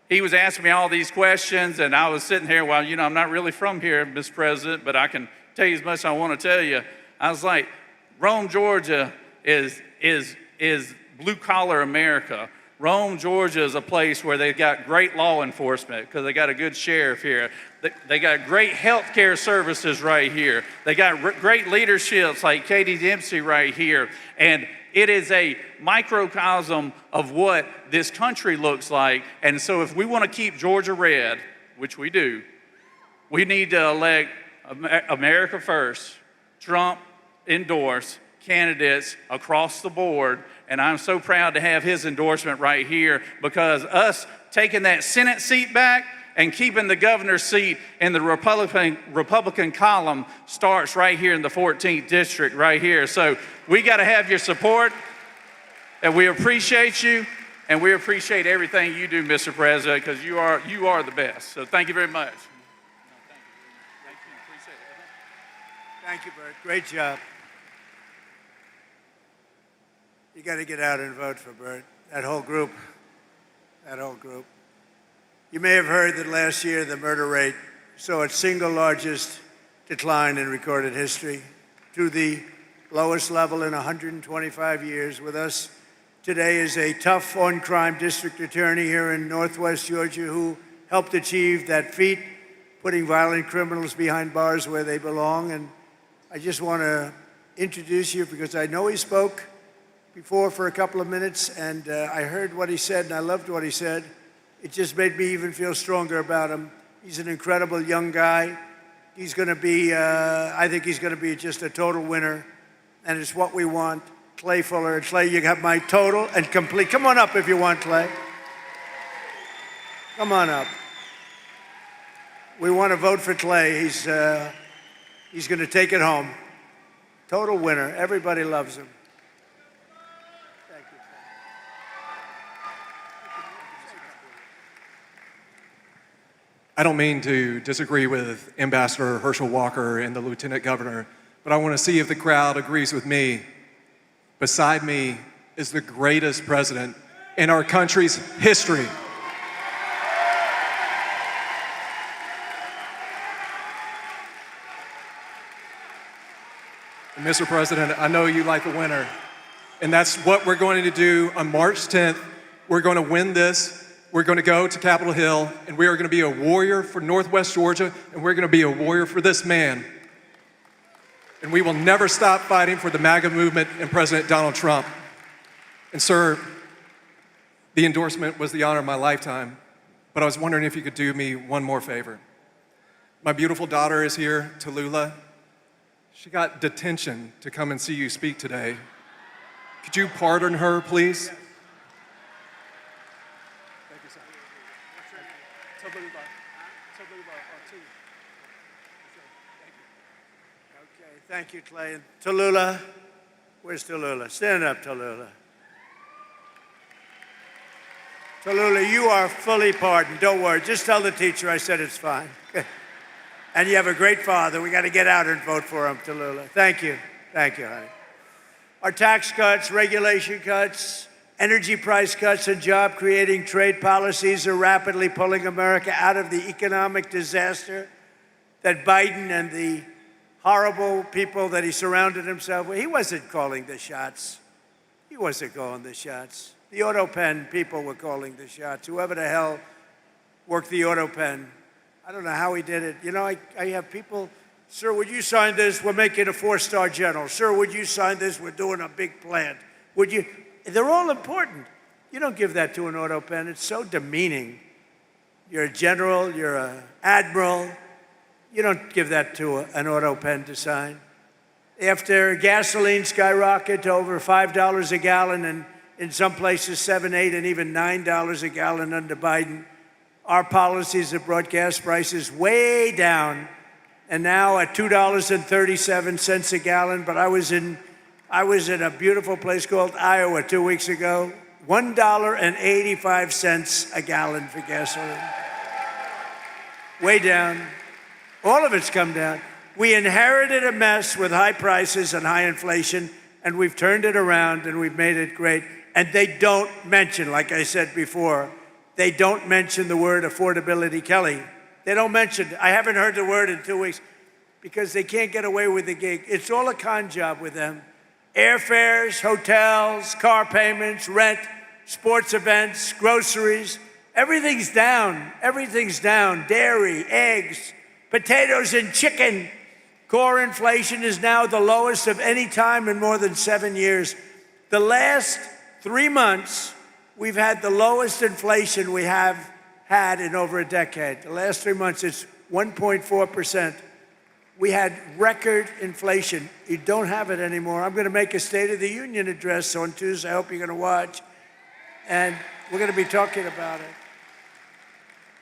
he was asking me all these questions, and I was sitting here, well, I'm not really from here, Mr. President, but I can tell you as much as I want to tell you. I was like, Rome, Georgia is blue-collar America. Rome, Georgia is a place where they've got great law enforcement because they got a good sheriff here. They got great health care services right here. They got great leaderships like Katie Dempsey right here. And it is a microcosm of what this country looks like. And so if we want to keep Georgia red, which we do, we need to elect America first, Trump endorse candidates across the board. And I'm so proud to have his endorsement right here because us taking that Senate seat back and keeping the governor's seat in the Republican column starts right here in the 14th district right here. So we got to have your support, and we appreciate you, and we appreciate everything you do, Mr. President, because you are the best. So thank you very much. Thank you, Bert. Great job. You got to get out and vote for Bert. That whole group. You may have heard that last year the murder rate saw its single largest decline in recorded history to the lowest level in 125 years. With us today is a tough on-crime district attorney here in Northwest Georgia who helped achieve that feat, putting violent criminals behind bars where they belong. And I just want to introduce you because I know he spoke before for a couple of minutes, and I heard what he said, and I loved what he said. It just made me even feel stronger about him. He's an incredible young guy. He's going to be, I think he's going to be just a total winner, and it's what we want. Clay Fuller. Clay, you got my total and complete. Come on up if you want, Clay. Come on up. We want to vote for Clay. He's going to take it home. Total winner. Everybody loves him. I don't mean to disagree with Ambassador Herschel Walker and the Lieutenant Governor, but I want to see if the crowd agrees with me. Beside me is the greatest president in our country's history. And Mr. President, I know you like a winner, and that's what we're going to do on March 10th. We're going to win this. We're going to go to Capitol Hill, and we are going to be a warrior for Northwest Georgia, and we're going to be a warrior for this man. And we will never stop fighting for the MAGA movement and President Donald Trump. And sir, the endorsement was the honor of my lifetime, but I was wondering if you could do me one more favor. My beautiful daughter is here, Tallulah. She got detention to come and see you speak today. Could you pardon her, please? Thank you, Clay. And Tallulah, where's Tallulah? Stand up, Tallulah. Tallulah, you are fully pardoned. Don't worry. Just tell the teacher I said it's fine. And you have a great father. We got to get out and vote for him, Tallulah. Thank you. Thank you, honey. Our tax cuts, regulation cuts, energy price cuts, and job-creating trade policies are rapidly pulling America out of the economic disaster that Biden and the horrible people that he surrounded himself with. He wasn't calling the shots. He wasn't calling the shots. The auto pen people were calling the shots. Whoever the hell worked the auto pen. I don't know how he did it. You know, I have people, sir, would you sign this? We're making a 4-star general. Sir, would you sign this? We're doing a big plant. Would you? They're all important. You don't give that to an auto pen. It's so demeaning. You're a general, you're an admiral. You don't give that to an auto pen to sign. After gasoline skyrocketed to over $5 a gallon and in some places $7, $8, and even $9 a gallon under Biden, our policies have brought gas prices way down, and now at $2.37 a gallon. But I was in a beautiful place called Iowa 2 weeks ago, $1.85 a gallon for gasoline. Way down. All of it's come down. We inherited a mess with high prices and high inflation, and we've turned it around and we've made it great. And they don't mention, like I said before, they don't mention the word affordability, Kelly. They don't mention it. I haven't heard the word in 2 weeks because they can't get away with the gig. It's all a con job with them. Airfares, hotels, car payments, rent, sports events, groceries, everything's down. Everything's down. Dairy, eggs, potatoes and chicken. Core inflation is now the lowest of any time in more than 7 years. The last 3 months, we've had the lowest inflation we have had in over a decade. The last 3 months, it's 1.4%. We had record inflation. You don't have it anymore. I'm going to make a State of the Union address on Tuesday. I hope you're going to watch. And we're going to be talking about it.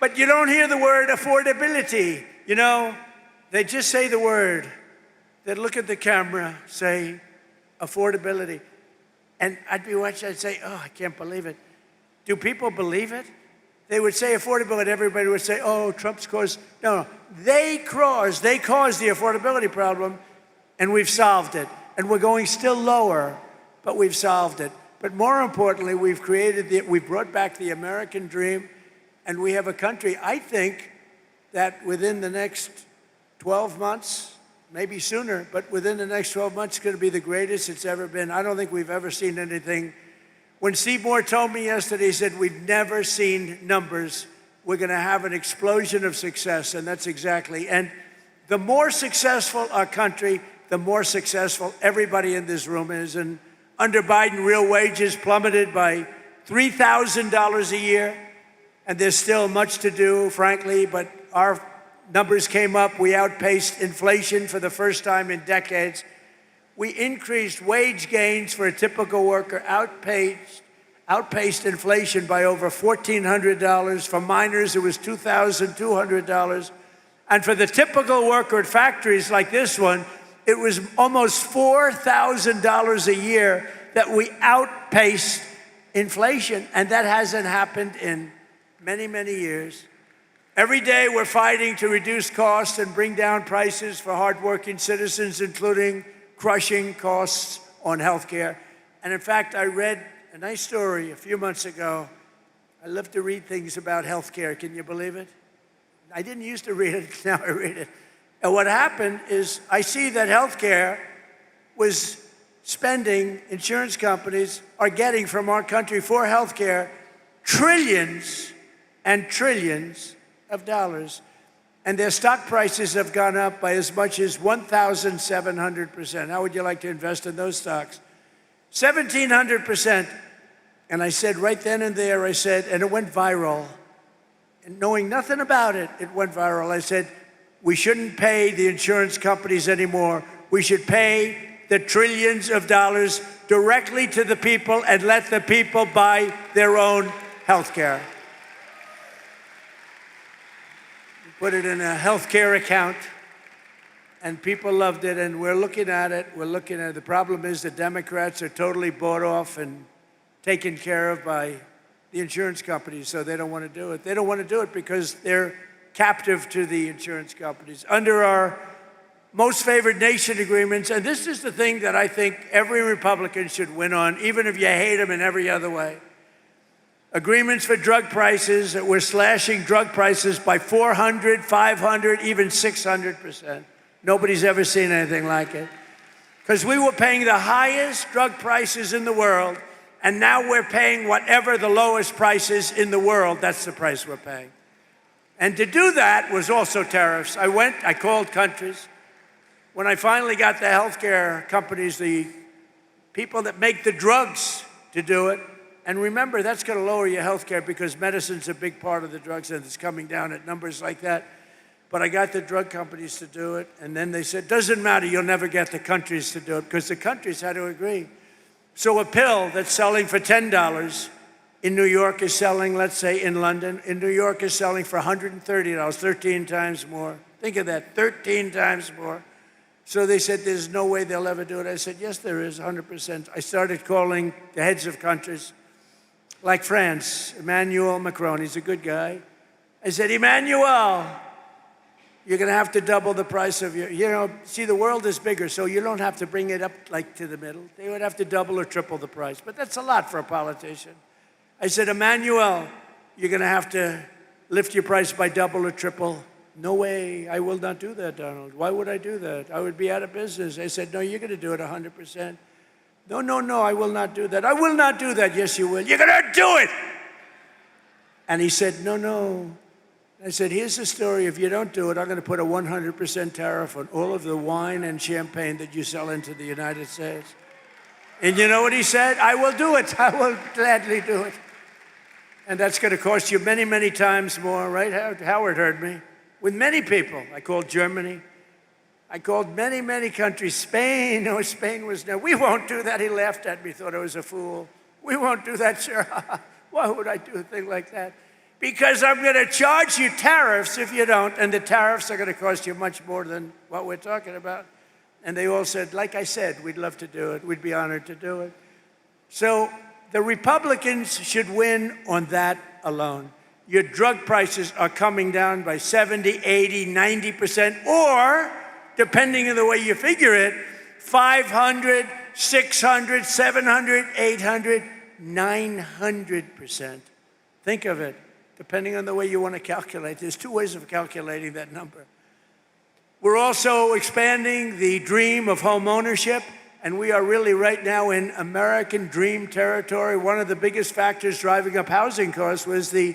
But you don't hear the word affordability. You know, they just say the word. They look at the camera, say affordability. And I'd be watching, I'd say, oh, I can't believe it. Do people believe it? They would say affordability, everybody would say, oh, Trump's caused. No, they caused the affordability problem, and we've solved it. And we're going still lower, but we've solved it. But more importantly, we've brought back the American dream, and we have a country, I think, that within the next 12 months, maybe sooner, but within the next 12 months, it's going to be the greatest it's ever been. I don't think we've ever seen anything. When Seymour told me yesterday, he said, we've never seen numbers. We're going to have an explosion of success, and that's exactly. And the more successful our country, the more successful everybody in this room is. And under Biden, real wages plummeted by $3,000 a year. And there's still much to do, frankly, but our numbers came up. We outpaced inflation for the first time in decades. We increased wage gains for a typical worker, outpaced inflation by over $1,400. For minors, it was $2,200. And for the typical worker at factories like this one, it was almost $4,000 a year that we outpaced inflation. And that hasn't happened in many, many years. Every day we're fighting to reduce costs and bring down prices for hardworking citizens, including crushing costs on health care. And in fact, I read a nice story a few months ago. I love to read things about health care. Can you believe it? I didn't used to read it, now I read it. And what happened is I see that health care was spending, insurance companies are getting from our country for health care trillions and trillions of dollars. And their stock prices have gone up by as much as 1,700%. How would you like to invest in those stocks? 1,700%. And I said right then and there, I said, and it went viral. And knowing nothing about it, it went viral. I said, we shouldn't pay the insurance companies anymore. We should pay the trillions of dollars directly to the people and let the people buy their own health care. Put it in a health care account, and people loved it, and we're looking at it. We're looking at it. The problem is the Democrats are totally bought off and taken care of by the insurance companies, so they don't want to do it. They don't want to do it because they're captive to the insurance companies. Under our most favored nation agreements, and this is the thing that I think every Republican should win on, even if you hate them in every other way. Agreements for drug prices, that we're slashing drug prices by 400, 500, even 600%. Nobody's ever seen anything like it. Because we were paying the highest drug prices in the world, and now we're paying whatever the lowest price is in the world. That's the price we're paying. And to do that was also tariffs. I called countries. When I finally got the healthcare companies, the people that make the drugs to do it, and remember, that's going to lower your health care because medicine's a big part of the drugs, and it's coming down at numbers like that. But I got the drug companies to do it, and then they said, doesn't matter, you'll never get the countries to do it, because the countries had to agree. So a pill that's selling for $10 in New York is selling, let's say in London, in New York is selling for $130, 13 times more. Think of that, 13 times more. So they said, there's no way they'll ever do it. I said, yes, there is, 100%. I started calling the heads of countries, like France, Emmanuel Macron, he's a good guy. I said, Emmanuel, you're going to have to double the price of your, see, the world is bigger, so you don't have to bring it up like to the middle. They would have to double or triple the price, but that's a lot for a politician. I said, Emmanuel, you're going to have to lift your price by double or triple. No way, I will not do that, Donald. Why would I do that? I would be out of business. I said, no, you're going to do it 100%. No, no, no, I will not do that. I will not do that. Yes, you will. You're going to do it. And he said, no, no. I said, here's the story. If you don't do it, I'm going to put a 100% tariff on all of the wine and champagne that you sell into the United States. And you know what he said? I will do it. I will gladly do it. And that's going to cost you many, many times more, right? Howard heard me. With many people. I called Germany. I called many, many countries. Spain, no, Spain was no. We won't do that. He laughed at me, thought I was a fool. We won't do that, sir. Why would I do a thing like that? Because I'm going to charge you tariffs if you don't, and the tariffs are going to cost you much more than what we're talking about. And they all said, like I said, we'd love to do it. We'd be honored to do it. So the Republicans should win on that alone. Your drug prices are coming down by 70, 80, 90%, or depending on the way you figure it, 500, 600, 700, 800, 900%. Think of it, depending on the way you want to calculate. There's two ways of calculating that number. We're also expanding the dream of home ownership, and we are really right now in American dream territory. One of the biggest factors driving up housing costs was the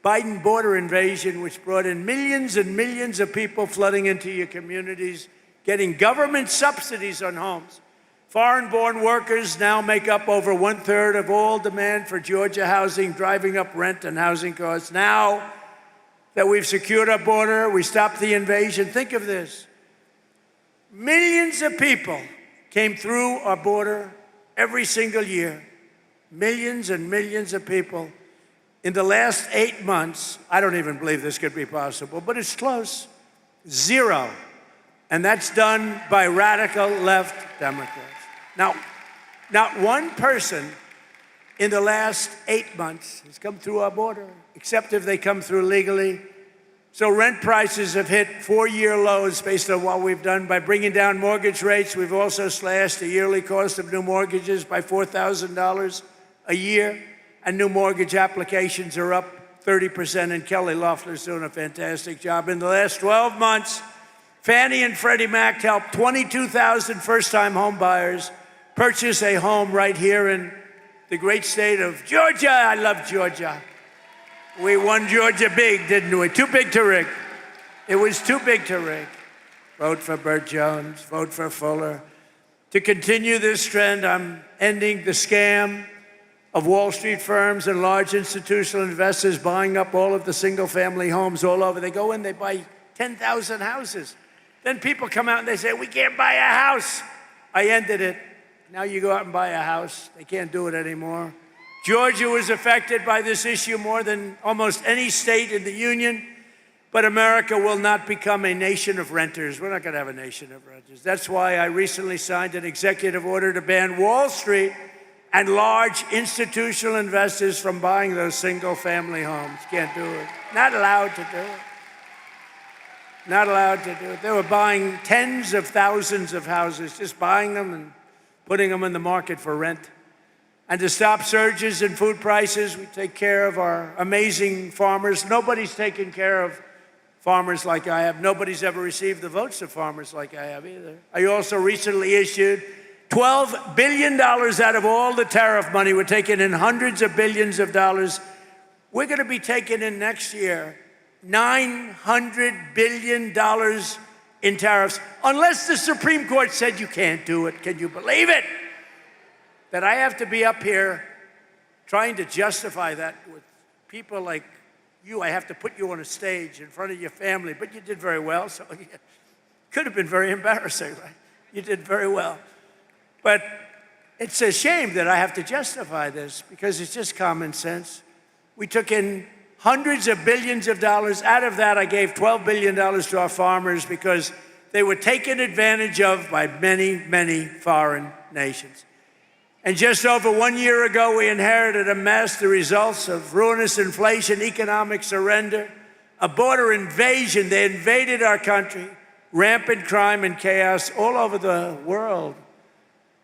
Biden border invasion, which brought in millions and millions of people flooding into your communities, getting government subsidies on homes. Foreign-born workers now make up over 1/3 of all demand for Georgia housing, driving up rent and housing costs. Now that we've secured our border, we stopped the invasion. Think of this. Millions of people came through our border every single year. Millions and millions of people. In the last 8 months, I don't even believe this could be possible, but it's close. 0. And that's done by radical left Democrats. Now, not one person in the last 8 months has come through our border, except if they come through legally. So rent prices have hit 4-year lows based on what we've done. By bringing down mortgage rates, we've also slashed the yearly cost of new mortgages by $4,000 a year, and new mortgage applications are up 30%, and Kelly Loeffler's doing a fantastic job. In the last 12 months, Fannie and Freddie Mac helped 22,000 first-time home buyers purchase a home right here in the great state of Georgia. I love Georgia. We won Georgia big, didn't we? Too big to rig. It was too big to rig. Vote for Bert Jones, vote for Fuller. To continue this trend, I'm ending the scam of Wall Street firms and large institutional investors buying up all of the single-family homes all over. They go in, they buy 10,000 houses. Then people come out and they say, we can't buy a house. I ended it. Now you go out and buy a house. They can't do it anymore. Georgia was affected by this issue more than almost any state in the union, but America will not become a nation of renters. We're not going to have a nation of renters. That's why I recently signed an executive order to ban Wall Street and large institutional investors from buying those single-family homes. Can't do it. Not allowed to do it. Not allowed to do it. They were buying tens of thousands of houses, just buying them and putting them in the market for rent. And to stop surges in food prices, we take care of our amazing farmers. Nobody's taken care of farmers like I have. Nobody's ever received the votes of farmers like I have either. I also recently issued $12 billion out of all the tariff money. We're taking in hundreds of billions of dollars. We're going to be taking in next year $900 billion in tariffs, unless the Supreme Court said you can't do it. Can you believe it? That I have to be up here trying to justify that with people like you. I have to put you on a stage in front of your family, but you did very well, so it could have been very embarrassing, right? You did very well. But it's a shame that I have to justify this because it's just common sense. We took in hundreds of billions of dollars. Out of that, I gave $12 billion to our farmers because they were taken advantage of by many, many foreign nations. And just over 1 year ago, we inherited a mess, the results of ruinous inflation, economic surrender, a border invasion. They invaded our country, rampant crime and chaos all over the world.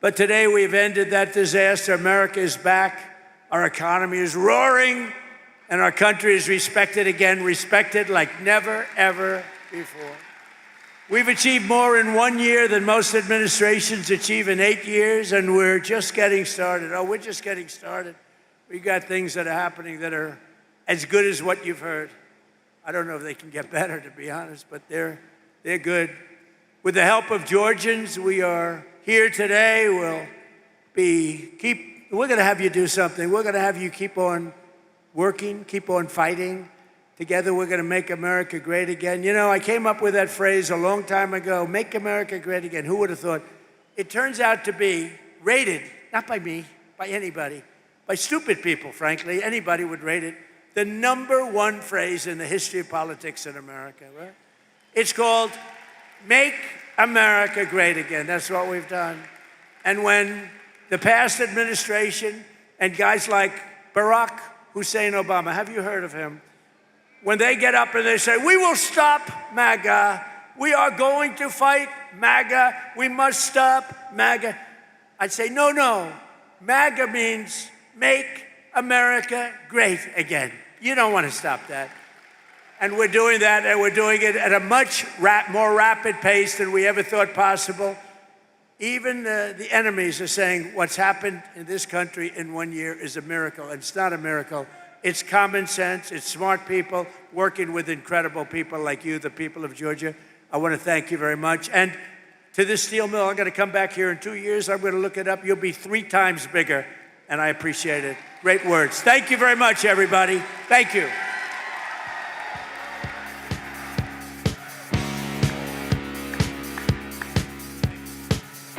But today we've ended that disaster. America is back. Our economy is roaring, and our country is respected again, respected like never, ever before. We've achieved more in 1 year than most administrations achieve in 8 years, and we're just getting started. Oh, we're just getting started. We got things that are happening that are as good as what you've heard. I don't know if they can get better, to be honest, but they're good. With the help of Georgians, we are here today. We're going to have you do something. We're going to have you keep on working, keep on fighting. Together, we're going to make America great again. You know, I came up with that phrase a long time ago, make America great again. Who would have thought? It turns out to be rated, not by me, by anybody, by stupid people, frankly. Anybody would rate it. The #1 phrase in the history of politics in America, right? It's called Make America Great Again. That's what we've done. And when the past administration and guys like Barack Hussein Obama, have you heard of him? When they get up and they say, we will stop MAGA, we are going to fight MAGA, we must stop MAGA. I'd say, no, MAGA means make America great again. You don't want to stop that. And we're doing that, and we're doing it at a much more rapid pace than we ever thought possible. Even the enemies are saying what's happened in this country in 1 year is a miracle. And it's not a miracle. It's common sense. It's smart people working with incredible people like you, the people of Georgia. I want to thank you very much. And to this steel mill, I'm going to come back here in 2 years. I'm going to look it up. You'll be 3 times bigger, and I appreciate it. Great words. Thank you very much, everybody. Thank you.